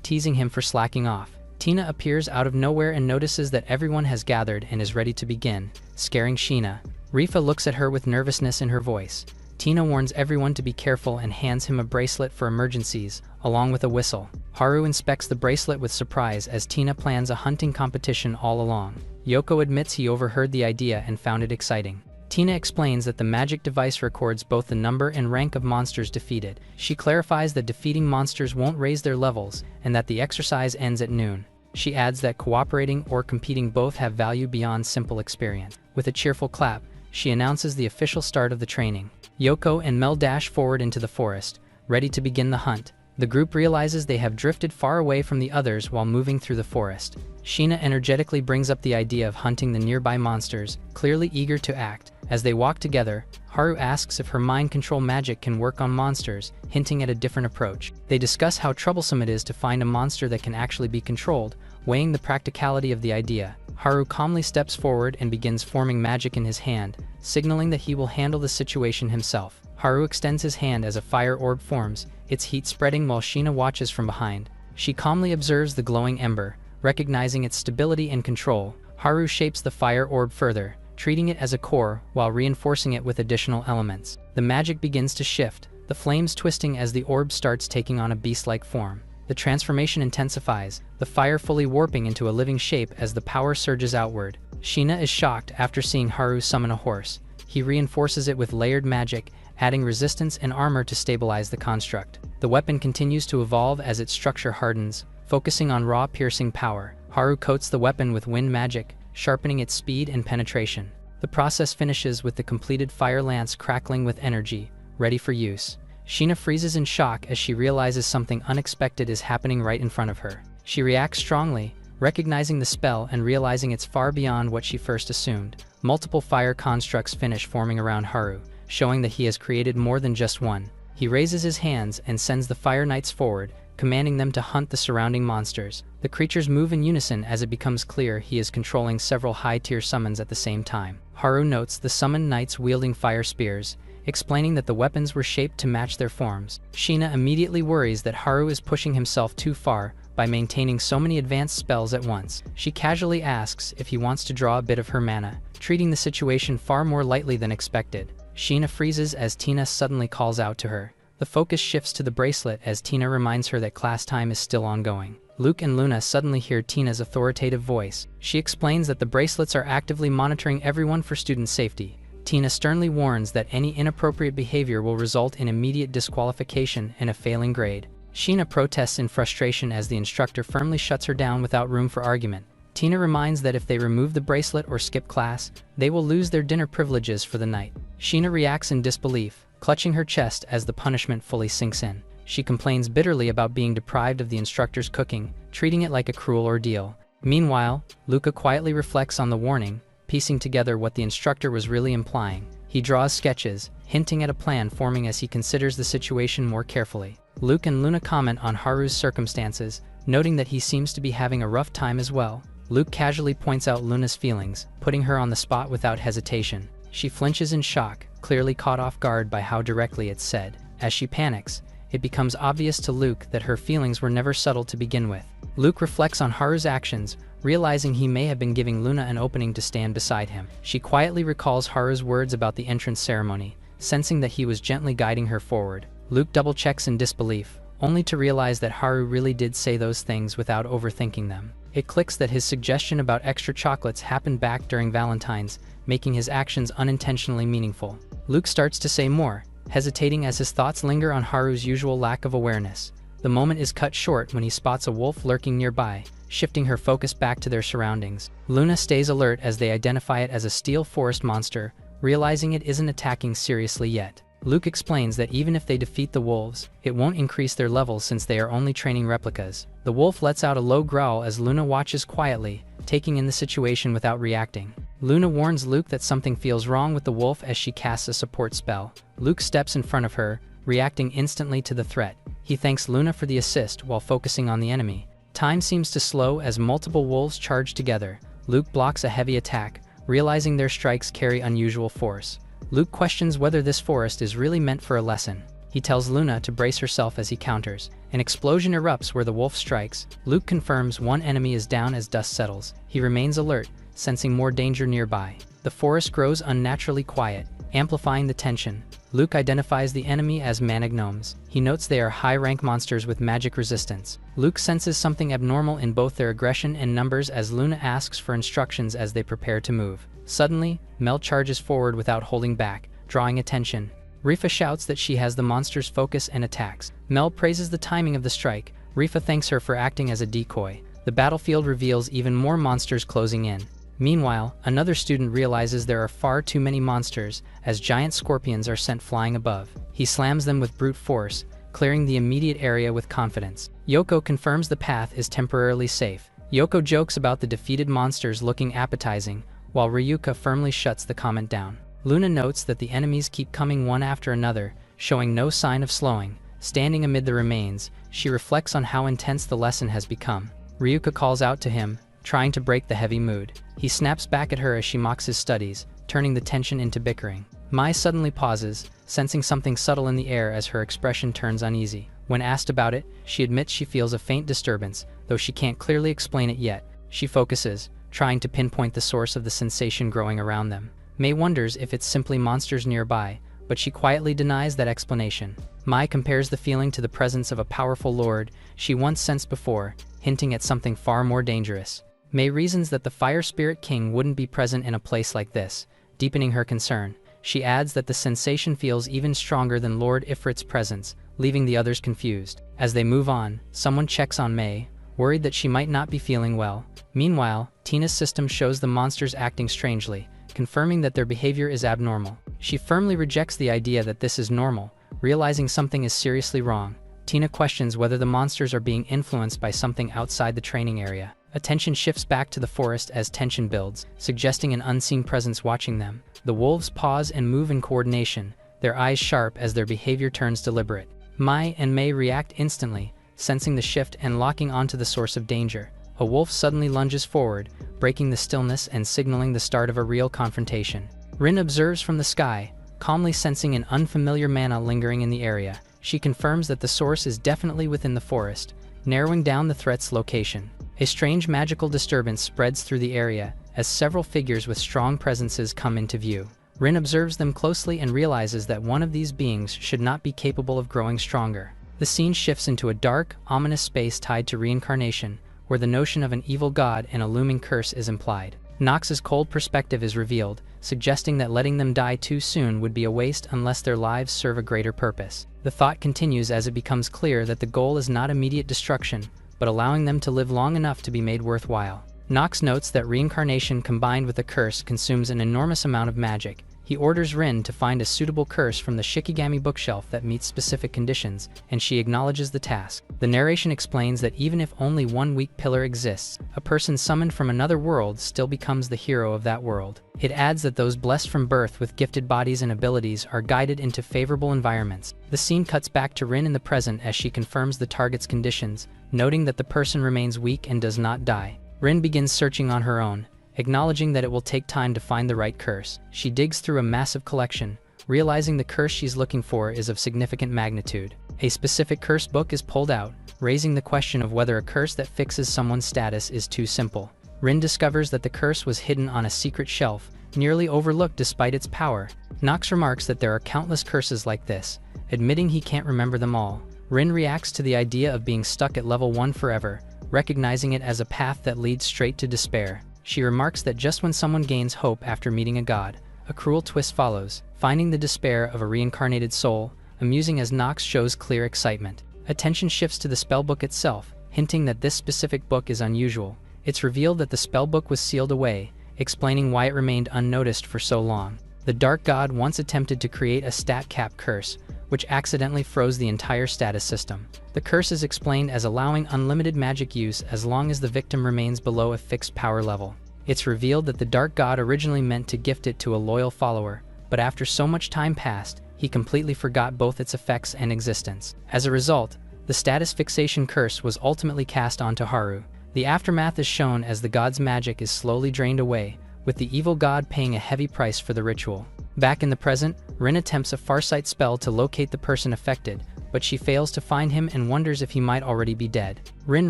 S1: teasing him for slacking off. Tina appears out of nowhere and notices that everyone has gathered and is ready to begin, scaring Sheena. Rifa looks at her with nervousness in her voice. Tina warns everyone to be careful and hands him a bracelet for emergencies, along with a whistle. Haru inspects the bracelet with surprise as Tina plans a hunting competition all along. Yoko admits he overheard the idea and found it exciting. Tina explains that the magic device records both the number and rank of monsters defeated. She clarifies that defeating monsters won't raise their levels, and that the exercise ends at noon. She adds that cooperating or competing both have value beyond simple experience. With a cheerful clap, she announces the official start of the training. Yoko and Mel dash forward into the forest, ready to begin the hunt. The group realizes they have drifted far away from the others while moving through the forest. Sheena energetically brings up the idea of hunting the nearby monsters, clearly eager to act. As they walk together, Haru asks if her mind control magic can work on monsters, hinting at a different approach. They discuss how troublesome it is to find a monster that can actually be controlled, weighing the practicality of the idea. Haru calmly steps forward and begins forming magic in his hand, signaling that he will handle the situation himself. Haru extends his hand as a fire orb forms, its heat spreading while Sheena watches from behind. She calmly observes the glowing ember, recognizing its stability and control. Haru shapes the fire orb further, treating it as a core while reinforcing it with additional elements. The magic begins to shift, the flames twisting as the orb starts taking on a beast-like form. The transformation intensifies, the fire fully warping into a living shape as the power surges outward. Sheena is shocked after seeing Haru summon a horse. He reinforces it with layered magic, adding resistance and armor to stabilize the construct. The weapon continues to evolve as its structure hardens, focusing on raw piercing power. Haru coats the weapon with wind magic, sharpening its speed and penetration. The process finishes with the completed fire lance crackling with energy, ready for use. Sheena freezes in shock as she realizes something unexpected is happening right in front of her. She reacts strongly, recognizing the spell and realizing it's far beyond what she first assumed. Multiple fire constructs finish forming around Haru, showing that he has created more than just one. He raises his hands and sends the Fire Knights forward, commanding them to hunt the surrounding monsters. The creatures move in unison as it becomes clear he is controlling several high-tier summons at the same time. Haru notes the summoned knights wielding fire spears, explaining that the weapons were shaped to match their forms. Sheena immediately worries that Haru is pushing himself too far by maintaining so many advanced spells at once. She casually asks if he wants to draw a bit of her mana, treating the situation far more lightly than expected. Sheena freezes as Tina suddenly calls out to her. The focus shifts to the bracelet as Tina reminds her that class time is still ongoing. Luke and Luna suddenly hear Tina's authoritative voice. She explains that the bracelets are actively monitoring everyone for student safety. Tina sternly warns that any inappropriate behavior will result in immediate disqualification and a failing grade. Sheena protests in frustration as the instructor firmly shuts her down without room for argument. Tina reminds that if they remove the bracelet or skip class, they will lose their dinner privileges for the night. Sheena reacts in disbelief, clutching her chest as the punishment fully sinks in. She complains bitterly about being deprived of the instructor's cooking, treating it like a cruel ordeal. Meanwhile, Luca quietly reflects on the warning, piecing together what the instructor was really implying. He draws sketches, hinting at a plan forming as he considers the situation more carefully. Luke and Luna comment on Haru's circumstances, noting that he seems to be having a rough time as well. Luke casually points out Luna's feelings, putting her on the spot without hesitation. She flinches in shock, clearly caught off guard by how directly it's said. As she panics, it becomes obvious to Luke that her feelings were never subtle to begin with. Luke reflects on Haru's actions, realizing he may have been giving Luna an opening to stand beside him. She quietly recalls Haru's words about the entrance ceremony, sensing that he was gently guiding her forward. Luke double-checks in disbelief, only to realize that Haru really did say those things without overthinking them. It clicks that his suggestion about extra chocolates happened back during Valentine's, making his actions unintentionally meaningful. Luke starts to say more, hesitating as his thoughts linger on Haru's usual lack of awareness. The moment is cut short when he spots a wolf lurking nearby, shifting her focus back to their surroundings. Luna stays alert as they identify it as a steel forest monster, realizing it isn't attacking seriously yet. Luke explains that even if they defeat the wolves, it won't increase their levels since they are only training replicas. The wolf lets out a low growl as Luna watches quietly, taking in the situation without reacting. Luna warns Luke that something feels wrong with the wolf as she casts a support spell. Luke steps in front of her, reacting instantly to the threat. He thanks Luna for the assist while focusing on the enemy. Time seems to slow as multiple wolves charge together. Luke blocks a heavy attack, realizing their strikes carry unusual force. Luke questions whether this forest is really meant for a lesson. He tells Luna to brace herself as he counters. An explosion erupts where the wolf strikes. Luke confirms one enemy is down as dust settles. He remains alert, sensing more danger nearby. The forest grows unnaturally quiet, amplifying the tension. Luke identifies the enemy as manignomes. He notes they are high-rank monsters with magic resistance. Luke senses something abnormal in both their aggression and numbers as Luna asks for instructions as they prepare to move. Suddenly, Mel charges forward without holding back, drawing attention. Rifa shouts that she has the monster's focus and attacks. Mel praises the timing of the strike. Rifa thanks her for acting as a decoy. The battlefield reveals even more monsters closing in. Meanwhile, another student realizes there are far too many monsters as giant scorpions are sent flying above. He slams them with brute force, clearing the immediate area with confidence. Yoko confirms the path is temporarily safe. Yoko jokes about the defeated monsters looking appetizing, while Ryuka firmly shuts the comment down. Luna notes that the enemies keep coming one after another, showing no sign of slowing. Standing amid the remains, she reflects on how intense the lesson has become. Ryuka calls out to him, trying to break the heavy mood. He snaps back at her as she mocks his studies, turning the tension into bickering. Mai suddenly pauses, sensing something subtle in the air as her expression turns uneasy. When asked about it, she admits she feels a faint disturbance, though she can't clearly explain it yet. She focuses, trying to pinpoint the source of the sensation growing around them. Mai wonders if it's simply monsters nearby, but she quietly denies that explanation. Mai compares the feeling to the presence of a powerful lord she once sensed before, hinting at something far more dangerous. Mai reasons that the Fire Spirit King wouldn't be present in a place like this, deepening her concern. She adds that the sensation feels even stronger than Lord Ifrit's presence, leaving the others confused. As they move on, someone checks on Mai, worried that she might not be feeling well. Meanwhile, Tina's system shows the monsters acting strangely, confirming that their behavior is abnormal. She firmly rejects the idea that this is normal, realizing something is seriously wrong. Tina questions whether the monsters are being influenced by something outside the training area. Attention shifts back to the forest as tension builds, suggesting an unseen presence watching them. The wolves pause and move in coordination, their eyes sharp as their behavior turns deliberate. Mai and Mai react instantly, sensing the shift and locking onto the source of danger. A wolf suddenly lunges forward, breaking the stillness and signaling the start of a real confrontation. Rin observes from the sky, calmly sensing an unfamiliar mana lingering in the area. She confirms that the source is definitely within the forest, narrowing down the threat's location. A strange magical disturbance spreads through the area as several figures with strong presences come into view. Rin observes them closely and realizes that one of these beings should not be capable of growing stronger. The scene shifts into a dark, ominous space tied to reincarnation, where the notion of an evil god and a looming curse is implied. Nox's cold perspective is revealed, suggesting that letting them die too soon would be a waste unless their lives serve a greater purpose. The thought continues as it becomes clear that the goal is not immediate destruction, but allowing them to live long enough to be made worthwhile. Nox notes that reincarnation combined with a curse consumes an enormous amount of magic. He orders Rin to find a suitable curse from the Shikigami bookshelf that meets specific conditions, and she acknowledges the task. The narration explains that even if only one weak pillar exists, a person summoned from another world still becomes the hero of that world. It adds that those blessed from birth with gifted bodies and abilities are guided into favorable environments. The scene cuts back to Rin in the present as she confirms the target's conditions, noting that the person remains weak and does not die. Rin begins searching on her own, acknowledging that it will take time to find the right curse. She digs through a massive collection, realizing the curse she's looking for is of significant magnitude. A specific curse book is pulled out, raising the question of whether a curse that fixes someone's status is too simple. Rin discovers that the curse was hidden on a secret shelf, nearly overlooked despite its power. Nox remarks that there are countless curses like this, admitting he can't remember them all. Rin reacts to the idea of being stuck at level 1 forever, recognizing it as a path that leads straight to despair. She remarks that just when someone gains hope after meeting a god, a cruel twist follows, finding the despair of a reincarnated soul, amusing as Nox shows clear excitement. Attention shifts to the spellbook itself, hinting that this specific book is unusual. It's revealed that the spellbook was sealed away, explaining why it remained unnoticed for so long. The Dark God once attempted to create a stat cap curse, which accidentally froze the entire status system. The curse is explained as allowing unlimited magic use as long as the victim remains below a fixed power level. It's revealed that the Dark God originally meant to gift it to a loyal follower, but after so much time passed, he completely forgot both its effects and existence. As a result, the status fixation curse was ultimately cast onto Haru. The aftermath is shown as the god's magic is slowly drained away, with the evil god paying a heavy price for the ritual. Back in the present, Rin attempts a farsight spell to locate the person affected, but she fails to find him and wonders if he might already be dead. Rin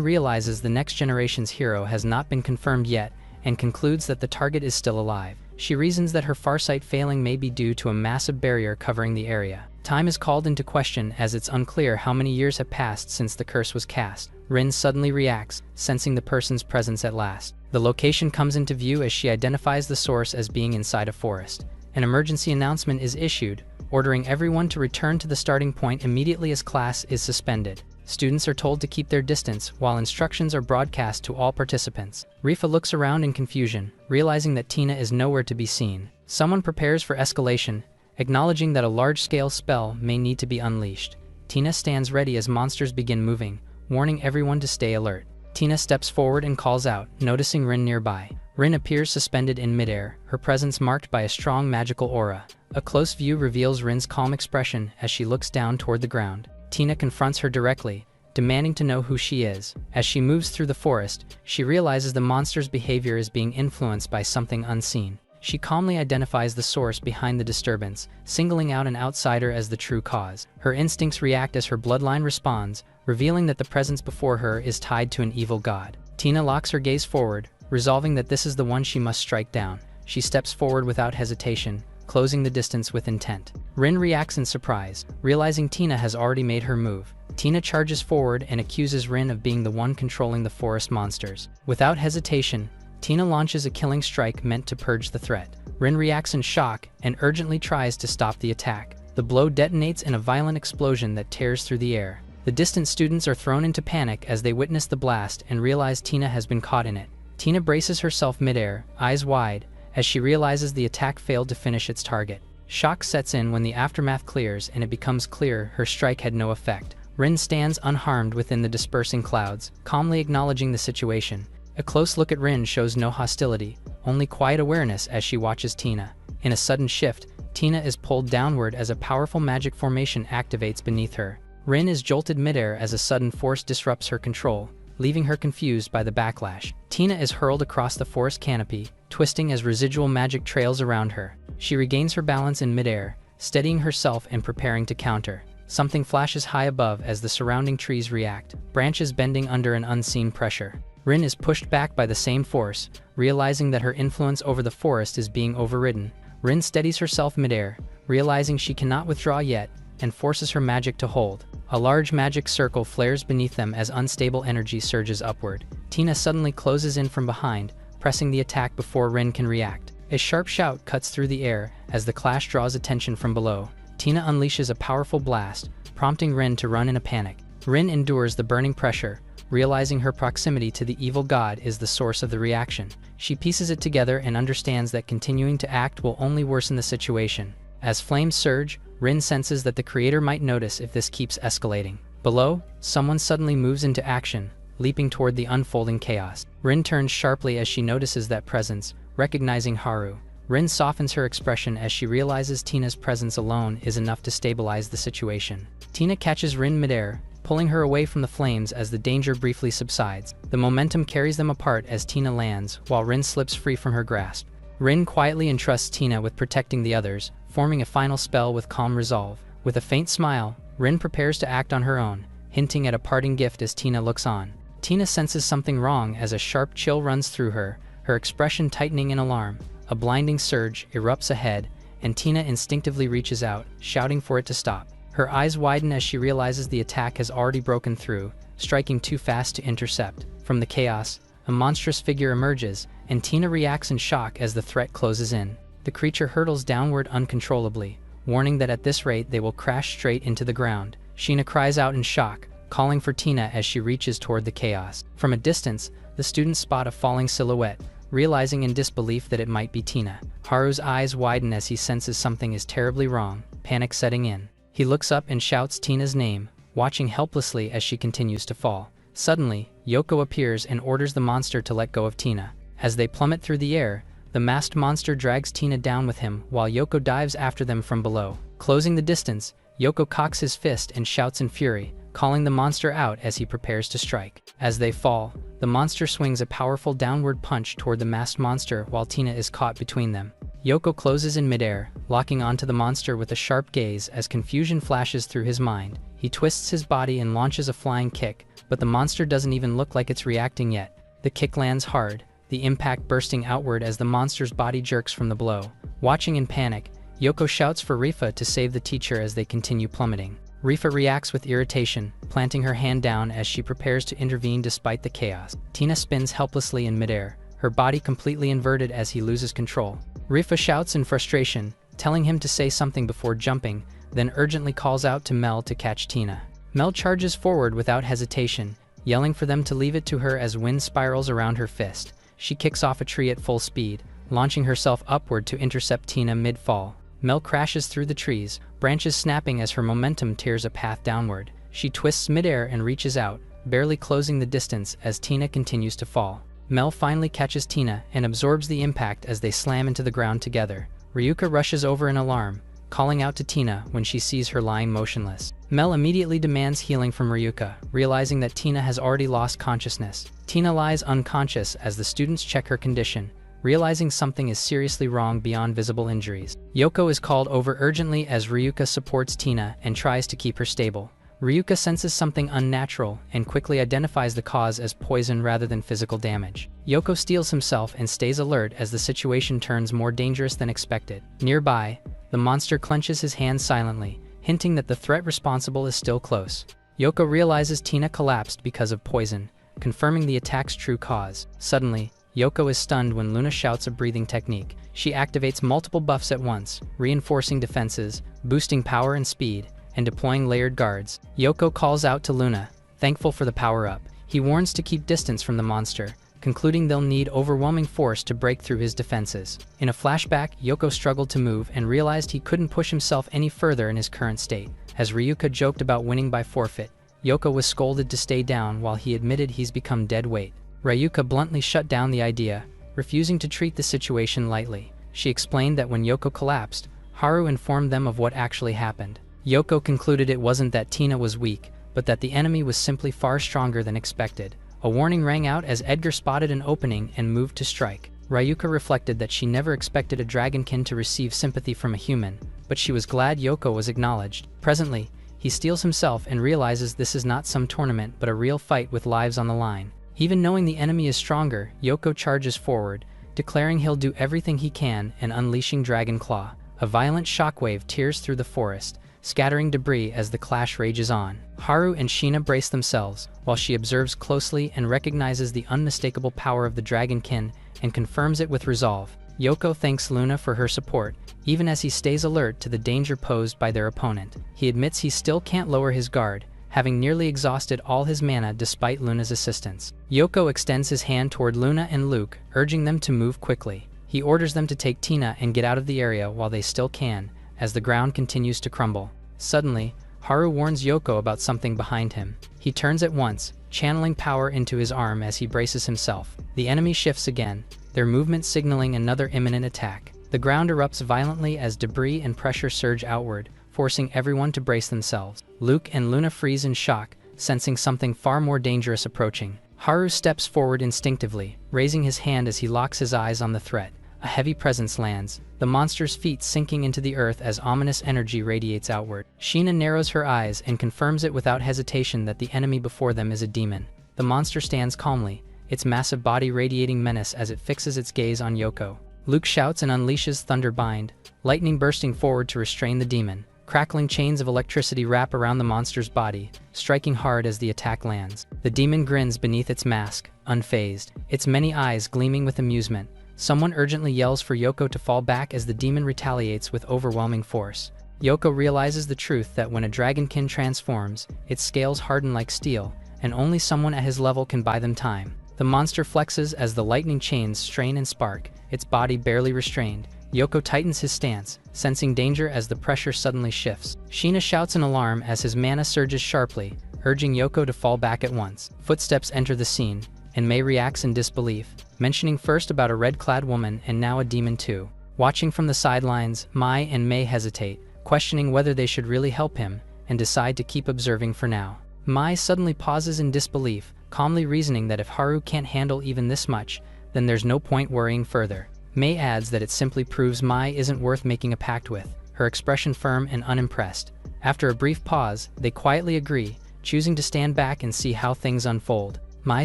S1: realizes the next generation's hero has not been confirmed yet and concludes that the target is still alive. She reasons that her farsight failing may be due to a massive barrier covering the area. Time is called into question as it's unclear how many years have passed since the curse was cast. Rin suddenly reacts, sensing the person's presence at last. The location comes into view as she identifies the source as being inside a forest. An emergency announcement is issued, ordering everyone to return to the starting point immediately as class is suspended. Students are told to keep their distance, while instructions are broadcast to all participants. Rifa looks around in confusion, realizing that Tina is nowhere to be seen. Someone prepares for escalation, acknowledging that a large-scale spell may need to be unleashed. Tina stands ready as monsters begin moving, warning everyone to stay alert. Tina steps forward and calls out, noticing Rin nearby. Rin appears suspended in midair, her presence marked by a strong magical aura. A close view reveals Rin's calm expression as she looks down toward the ground. Tina confronts her directly, demanding to know who she is. As she moves through the forest, she realizes the monster's behavior is being influenced by something unseen. She calmly identifies the source behind the disturbance, singling out an outsider as the true cause. Her instincts react as her bloodline responds, revealing that the presence before her is tied to an evil god. Tina locks her gaze forward, resolving that this is the one she must strike down. She steps forward without hesitation, closing the distance with intent. Rin reacts in surprise, realizing Tina has already made her move. Tina charges forward and accuses Rin of being the one controlling the forest monsters. Without hesitation, Tina launches a killing strike meant to purge the threat. Rin reacts in shock and urgently tries to stop the attack. The blow detonates in a violent explosion that tears through the air. The distant students are thrown into panic as they witness the blast and realize Tina has been caught in it. Tina braces herself midair, eyes wide, as she realizes the attack failed to finish its target. Shock sets in when the aftermath clears and it becomes clear her strike had no effect. Rin stands unharmed within the dispersing clouds, calmly acknowledging the situation. A close look at Rin shows no hostility, only quiet awareness as she watches Tina. In a sudden shift, Tina is pulled downward as a powerful magic formation activates beneath her. Rin is jolted midair as a sudden force disrupts her control, leaving her confused by the backlash. Tina is hurled across the forest canopy, twisting as residual magic trails around her. She regains her balance in midair, steadying herself and preparing to counter. Something flashes high above as the surrounding trees react, branches bending under an unseen pressure. Rin is pushed back by the same force, realizing that her influence over the forest is being overridden. Rin steadies herself midair, realizing she cannot withdraw yet, and forces her magic to hold. A large magic circle flares beneath them as unstable energy surges upward. Tina suddenly closes in from behind, pressing the attack before Rin can react. A sharp shout cuts through the air as the clash draws attention from below. Tina unleashes a powerful blast, prompting Rin to run in a panic. Rin endures the burning pressure, realizing her proximity to the evil god is the source of the reaction. She pieces it together and understands that continuing to act will only worsen the situation. As flames surge, Rin senses that the creator might notice if this keeps escalating. Below, someone suddenly moves into action, leaping toward the unfolding chaos. Rin turns sharply as she notices that presence, recognizing Haru. Rin softens her expression as she realizes Tina's presence alone is enough to stabilize the situation. Tina catches Rin midair, pulling her away from the flames as the danger briefly subsides. The momentum carries them apart as Tina lands, while Rin slips free from her grasp. Rin quietly entrusts Tina with protecting the others, forming a final spell with calm resolve. With a faint smile, Rin prepares to act on her own, hinting at a parting gift as Tina looks on. Tina senses something wrong as a sharp chill runs through her, her expression tightening in alarm. A blinding surge erupts ahead, and Tina instinctively reaches out, shouting for it to stop. Her eyes widen as she realizes the attack has already broken through, striking too fast to intercept. From the chaos, a monstrous figure emerges, and Tina reacts in shock as the threat closes in. The creature hurtles downward uncontrollably, warning that at this rate they will crash straight into the ground. Sheena cries out in shock, calling for Tina as she reaches toward the chaos. From a distance, the students spot a falling silhouette, realizing in disbelief that it might be Tina. Haru's eyes widen as he senses something is terribly wrong, panic setting in. He looks up and shouts Tina's name, watching helplessly as she continues to fall. Suddenly, Yoko appears and orders the monster to let go of Tina. As they plummet through the air, the masked monster drags Tina down with him while Yoko dives after them from below. Closing the distance, Yoko cocks his fist and shouts in fury, calling the monster out as he prepares to strike. As they fall, the monster swings a powerful downward punch toward the masked monster while Tina is caught between them. Yoko closes in midair, locking onto the monster with a sharp gaze as confusion flashes through his mind. He twists his body and launches a flying kick, but the monster doesn't even look like it's reacting yet. The kick lands hard, the impact bursting outward as the monster's body jerks from the blow. Watching in panic, Yoko shouts for Rifa to save the teacher as they continue plummeting. Rifa reacts with irritation, planting her hand down as she prepares to intervene despite the chaos. Tina spins helplessly in midair, her body completely inverted as he loses control. Rifa shouts in frustration, telling him to say something before jumping, then urgently calls out to Mel to catch Tina. Mel charges forward without hesitation, yelling for them to leave it to her as wind spirals around her fist. She kicks off a tree at full speed, launching herself upward to intercept Tina mid-fall. Mel crashes through the trees, branches snapping as her momentum tears a path downward. She twists midair and reaches out, barely closing the distance as Tina continues to fall. Mel finally catches Tina and absorbs the impact as they slam into the ground together. Ryuka rushes over in alarm, calling out to Tina when she sees her lying motionless. Mel immediately demands healing from Ryuka, realizing that Tina has already lost consciousness. Tina lies unconscious as the students check her condition, realizing something is seriously wrong beyond visible injuries. Yoko is called over urgently as Ryuka supports Tina and tries to keep her stable. Ryuka senses something unnatural and quickly identifies the cause as poison rather than physical damage. Yoko steels himself and stays alert as the situation turns more dangerous than expected. Nearby, the monster clenches his hands silently, hinting that the threat responsible is still close. Yoko realizes Tina collapsed because of poison, confirming the attack's true cause. Suddenly, Yoko is stunned when Luna shouts a breathing technique. She activates multiple buffs at once, reinforcing defenses, boosting power and speed, and deploying layered guards. Yoko calls out to Luna, thankful for the power-up. He warns to keep distance from the monster, concluding they'll need overwhelming force to break through his defenses. In a flashback, Yoko struggled to move and realized he couldn't push himself any further in his current state. As Ryuka joked about winning by forfeit, Yoko was scolded to stay down while he admitted he's become dead weight. Ryuka bluntly shut down the idea, refusing to treat the situation lightly. She explained that when Yoko collapsed, Haru informed them of what actually happened. Yoko concluded it wasn't that Tina was weak, but that the enemy was simply far stronger than expected. A warning rang out as Edgar spotted an opening and moved to strike. Ryuka reflected that she never expected a dragonkin to receive sympathy from a human, but she was glad Yoko was acknowledged. Presently, he steels himself and realizes this is not some tournament but a real fight with lives on the line. Even knowing the enemy is stronger, Yoko charges forward, declaring he'll do everything he can and unleashing Dragon Claw. A violent shockwave tears through the forest, scattering debris as the clash rages on. Haru and Sheena brace themselves, while she observes closely and recognizes the unmistakable power of the dragonkin and confirms it with resolve. Yoko thanks Luna for her support, even as he stays alert to the danger posed by their opponent. He admits he still can't lower his guard, having nearly exhausted all his mana despite Luna's assistance. Yoko extends his hand toward Luna and Luke, urging them to move quickly. He orders them to take Tina and get out of the area while they still can, as the ground continues to crumble. Suddenly, Haru warns Yoko about something behind him. He turns at once, channeling power into his arm as he braces himself. The enemy shifts again, their movement signaling another imminent attack. The ground erupts violently as debris and pressure surge outward, forcing everyone to brace themselves. Luke and Luna freeze in shock, sensing something far more dangerous approaching. Haru steps forward instinctively, raising his hand as he locks his eyes on the threat. A heavy presence lands, the monster's feet sinking into the earth as ominous energy radiates outward. Sheena narrows her eyes and confirms it without hesitation that the enemy before them is a demon. The monster stands calmly, its massive body radiating menace as it fixes its gaze on Yoko. Luke shouts and unleashes Thunderbind, lightning bursting forward to restrain the demon. Crackling chains of electricity wrap around the monster's body, striking hard as the attack lands. The demon grins beneath its mask, unfazed, its many eyes gleaming with amusement. Someone urgently yells for Yoko to fall back as the demon retaliates with overwhelming force. Yoko realizes the truth that when a dragonkin transforms, its scales harden like steel, and only someone at his level can buy them time. The monster flexes as the lightning chains strain and spark, its body barely restrained. Yoko tightens his stance, sensing danger as the pressure suddenly shifts. Sheena shouts in alarm as his mana surges sharply, urging Yoko to fall back at once. Footsteps enter the scene, and Mei reacts in disbelief, mentioning first about a red-clad woman and now a demon too. Watching from the sidelines, Mai and Mei hesitate, questioning whether they should really help him, and decide to keep observing for now. Mai suddenly pauses in disbelief, calmly reasoning that if Haru can't handle even this much, then there's no point worrying further. Mei adds that it simply proves Mai isn't worth making a pact with, her expression firm and unimpressed. After a brief pause, they quietly agree, choosing to stand back and see how things unfold. Mai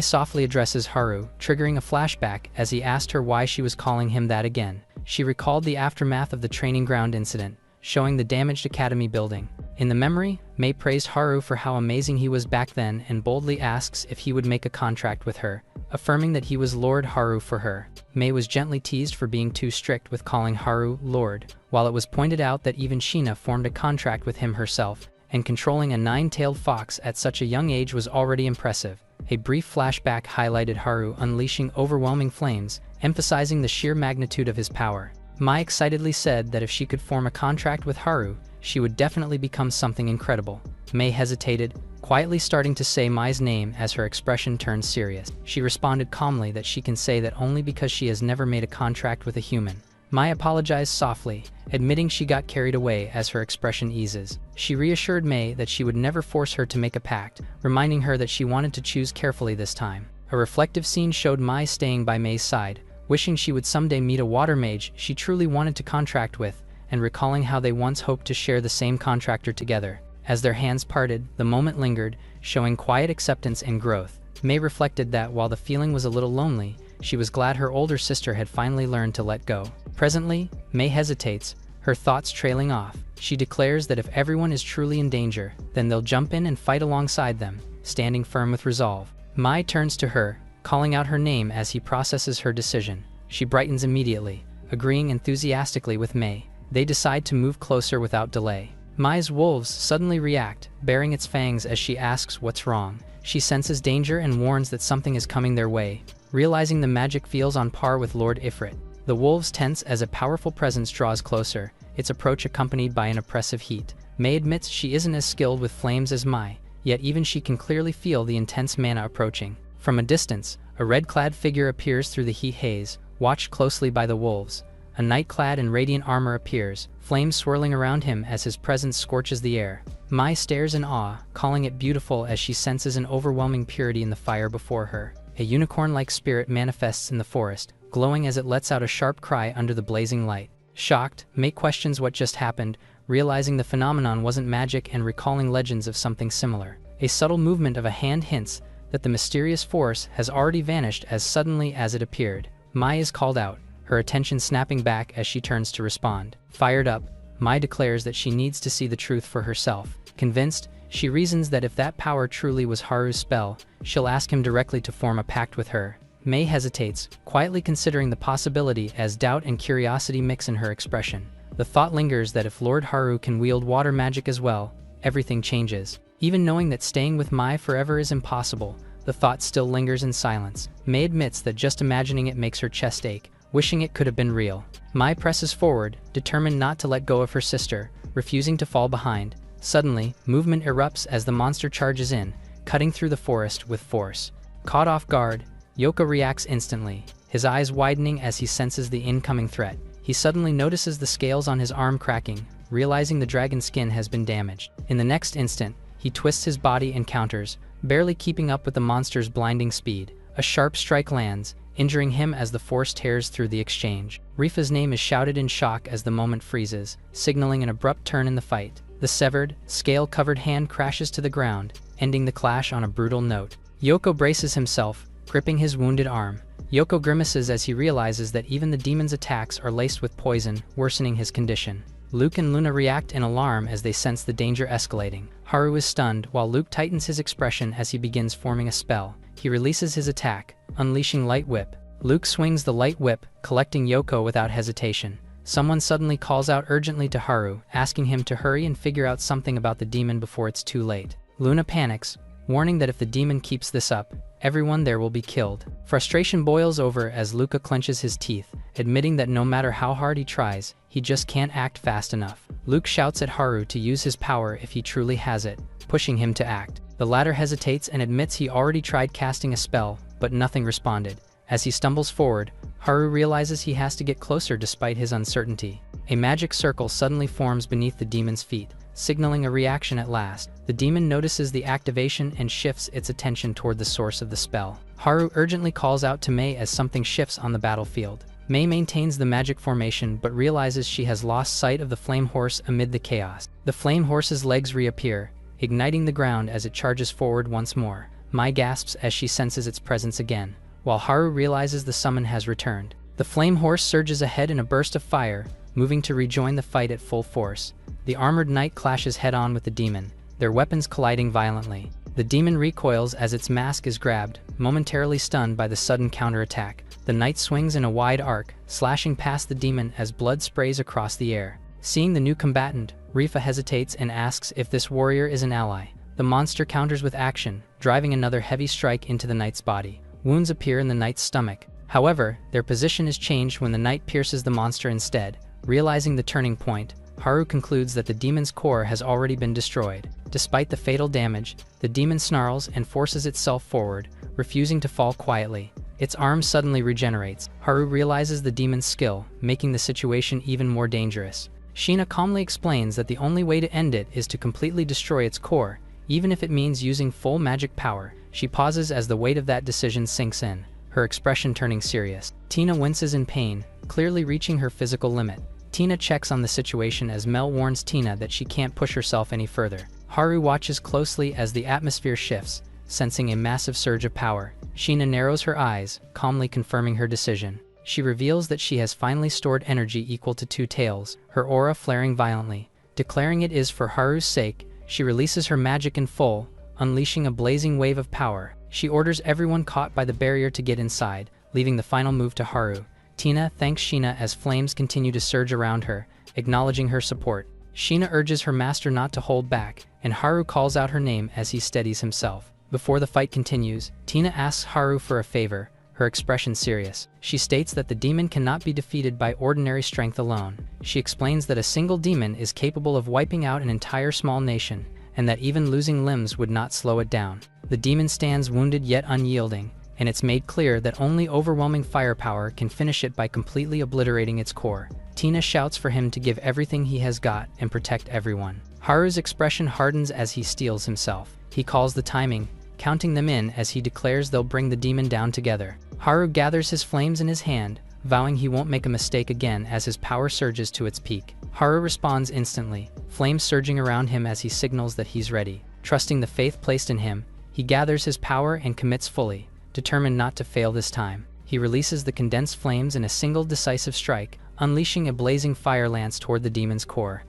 S1: softly addresses Haru, triggering a flashback as he asked her why she was calling him that again. She recalled the aftermath of the training ground incident, showing the damaged academy building. In the memory, Mei praised Haru for how amazing he was back then and boldly asks if he would make a contract with her, affirming that he was Lord Haru for her. Mei was gently teased for being too strict with calling Haru Lord, while it was pointed out that even Sheena formed a contract with him herself, and controlling a nine-tailed fox at such a young age was already impressive. A brief flashback highlighted Haru unleashing overwhelming flames, emphasizing the sheer magnitude of his power. Mai excitedly said that if she could form a contract with Haru, she would definitely become something incredible. Mei hesitated, quietly starting to say Mai's name as her expression turned serious. She responded calmly that she can say that only because she has never made a contract with a human. Mai apologized softly, admitting she got carried away as her expression eases. She reassured Mei that she would never force her to make a pact, reminding her that she wanted to choose carefully this time. A reflective scene showed Mai staying by Mei's side, wishing she would someday meet a water mage she truly wanted to contract with, and recalling how they once hoped to share the same contractor together. As their hands parted, the moment lingered, showing quiet acceptance and growth. Mei reflected that while the feeling was a little lonely, she was glad her older sister had finally learned to let go. Presently, Mei hesitates, her thoughts trailing off. She declares that if everyone is truly in danger, then they'll jump in and fight alongside them, standing firm with resolve. Mai turns to her, calling out her name as he processes her decision. She brightens immediately, agreeing enthusiastically with Mei. They decide to move closer without delay. Mai's wolves suddenly react, baring its fangs as she asks what's wrong. She senses danger and warns that something is coming their way, realizing the magic feels on par with Lord Ifrit. The wolves tense as a powerful presence draws closer, its approach accompanied by an oppressive heat. Mei admits she isn't as skilled with flames as Mai, yet even she can clearly feel the intense mana approaching. From a distance, a red-clad figure appears through the heat haze, watched closely by the wolves. A knight clad in radiant armor appears, flames swirling around him as his presence scorches the air. Mai stares in awe, calling it beautiful as she senses an overwhelming purity in the fire before her. A unicorn-like spirit manifests in the forest, glowing as it lets out a sharp cry under the blazing light. Shocked, Mei questions what just happened, realizing the phenomenon wasn't magic and recalling legends of something similar. A subtle movement of a hand hints that the mysterious force has already vanished as suddenly as it appeared. Mai is called out, her attention snapping back as she turns to respond. Fired up, Mai declares that she needs to see the truth for herself. Convinced, she reasons that if that power truly was Haru's spell, she'll ask him directly to form a pact with her. Mei hesitates, quietly considering the possibility as doubt and curiosity mix in her expression. The thought lingers that if Lord Haru can wield water magic as well, everything changes. Even knowing that staying with Mai forever is impossible, the thought still lingers in silence. Mei admits that just imagining it makes her chest ache, wishing it could have been real. Mai presses forward, determined not to let go of her sister, refusing to fall behind. Suddenly, movement erupts as the monster charges in, cutting through the forest with force. Caught off guard, Yoko reacts instantly, his eyes widening as he senses the incoming threat. He suddenly notices the scales on his arm cracking, realizing the dragon's skin has been damaged. In the next instant, he twists his body and counters, barely keeping up with the monster's blinding speed. A sharp strike lands, injuring him as the force tears through the exchange. Rifa's name is shouted in shock as the moment freezes, signaling an abrupt turn in the fight. The severed, scale-covered hand crashes to the ground, ending the clash on a brutal note. Yoko braces himself, gripping his wounded arm. Yoko grimaces as he realizes that even the demon's attacks are laced with poison, worsening his condition. Luke and Luna react in alarm as they sense the danger escalating. Haru is stunned, while Luke tightens his expression as he begins forming a spell. He releases his attack, unleashing Light Whip. Luke swings the Light Whip, collecting Yoko without hesitation. Someone suddenly calls out urgently to Haru, asking him to hurry and figure out something about the demon before it's too late. Luna panics, warning that if the demon keeps this up, everyone there will be killed. Frustration boils over as Luca clenches his teeth, admitting that no matter how hard he tries, he just can't act fast enough. Luke shouts at Haru to use his power if he truly has it, pushing him to act. The latter hesitates and admits he already tried casting a spell, but nothing responded. As he stumbles forward, Haru realizes he has to get closer despite his uncertainty. A magic circle suddenly forms beneath the demon's feet, signaling a reaction at last. The demon notices the activation and shifts its attention toward the source of the spell. Haru urgently calls out to Mei as something shifts on the battlefield. Mei maintains the magic formation but realizes she has lost sight of the flame horse amid the chaos. The flame horse's legs reappear, igniting the ground as it charges forward once more. Mai gasps as she senses its presence again, while Haru realizes the summon has returned. The flame horse surges ahead in a burst of fire, moving to rejoin the fight at full force. The armored knight clashes head-on with the demon, their weapons colliding violently. The demon recoils as its mask is grabbed, momentarily stunned by the sudden counterattack. The knight swings in a wide arc, slashing past the demon as blood sprays across the air. Seeing the new combatant, Rifa hesitates and asks if this warrior is an ally. The monster counters with action, driving another heavy strike into the knight's body. Wounds appear in the knight's stomach. However, their position is changed when the knight pierces the monster instead. Realizing the turning point, Haru concludes that the demon's core has already been destroyed. Despite the fatal damage, the demon snarls and forces itself forward, refusing to fall quietly. Its arm suddenly regenerates. Haru realizes the demon's skill, making the situation even more dangerous. Sheena calmly explains that the only way to end it is to completely destroy its core, even if it means using full magic power. She pauses as the weight of that decision sinks in, her expression turning serious. Tina winces in pain, clearly reaching her physical limit. Tina checks on the situation as Mel warns Tina that she can't push herself any further. Haru watches closely as the atmosphere shifts, sensing a massive surge of power. Sheena narrows her eyes, calmly confirming her decision. She reveals that she has finally stored energy equal to 2 tails, her aura flaring violently. Declaring it is for Haru's sake, she releases her magic in full, unleashing a blazing wave of power. She orders everyone caught by the barrier to get inside, leaving the final move to Haru. Tina thanks Sheena as flames continue to surge around her, acknowledging her support. Sheena urges her master not to hold back, and Haru calls out her name as he steadies himself. Before the fight continues, Tina asks Haru for a favor, her expression serious. She states that the demon cannot be defeated by ordinary strength alone. She explains that a single demon is capable of wiping out an entire small nation, and that even losing limbs would not slow it down. The demon stands wounded yet unyielding, and it's made clear that only overwhelming firepower can finish it by completely obliterating its core. Tina shouts for him to give everything he has got and protect everyone. Haru's expression hardens as he steels himself. He calls the timing, counting them in as he declares they'll bring the demon down together. Haru gathers his flames in his hand, vowing he won't make a mistake again as his power surges to its peak. Haru responds instantly, flames surging around him as he signals that he's ready. Trusting the faith placed in him, he gathers his power and commits fully, determined not to fail this time. He releases the condensed flames in a single decisive strike, unleashing a blazing fire lance toward the demon's core.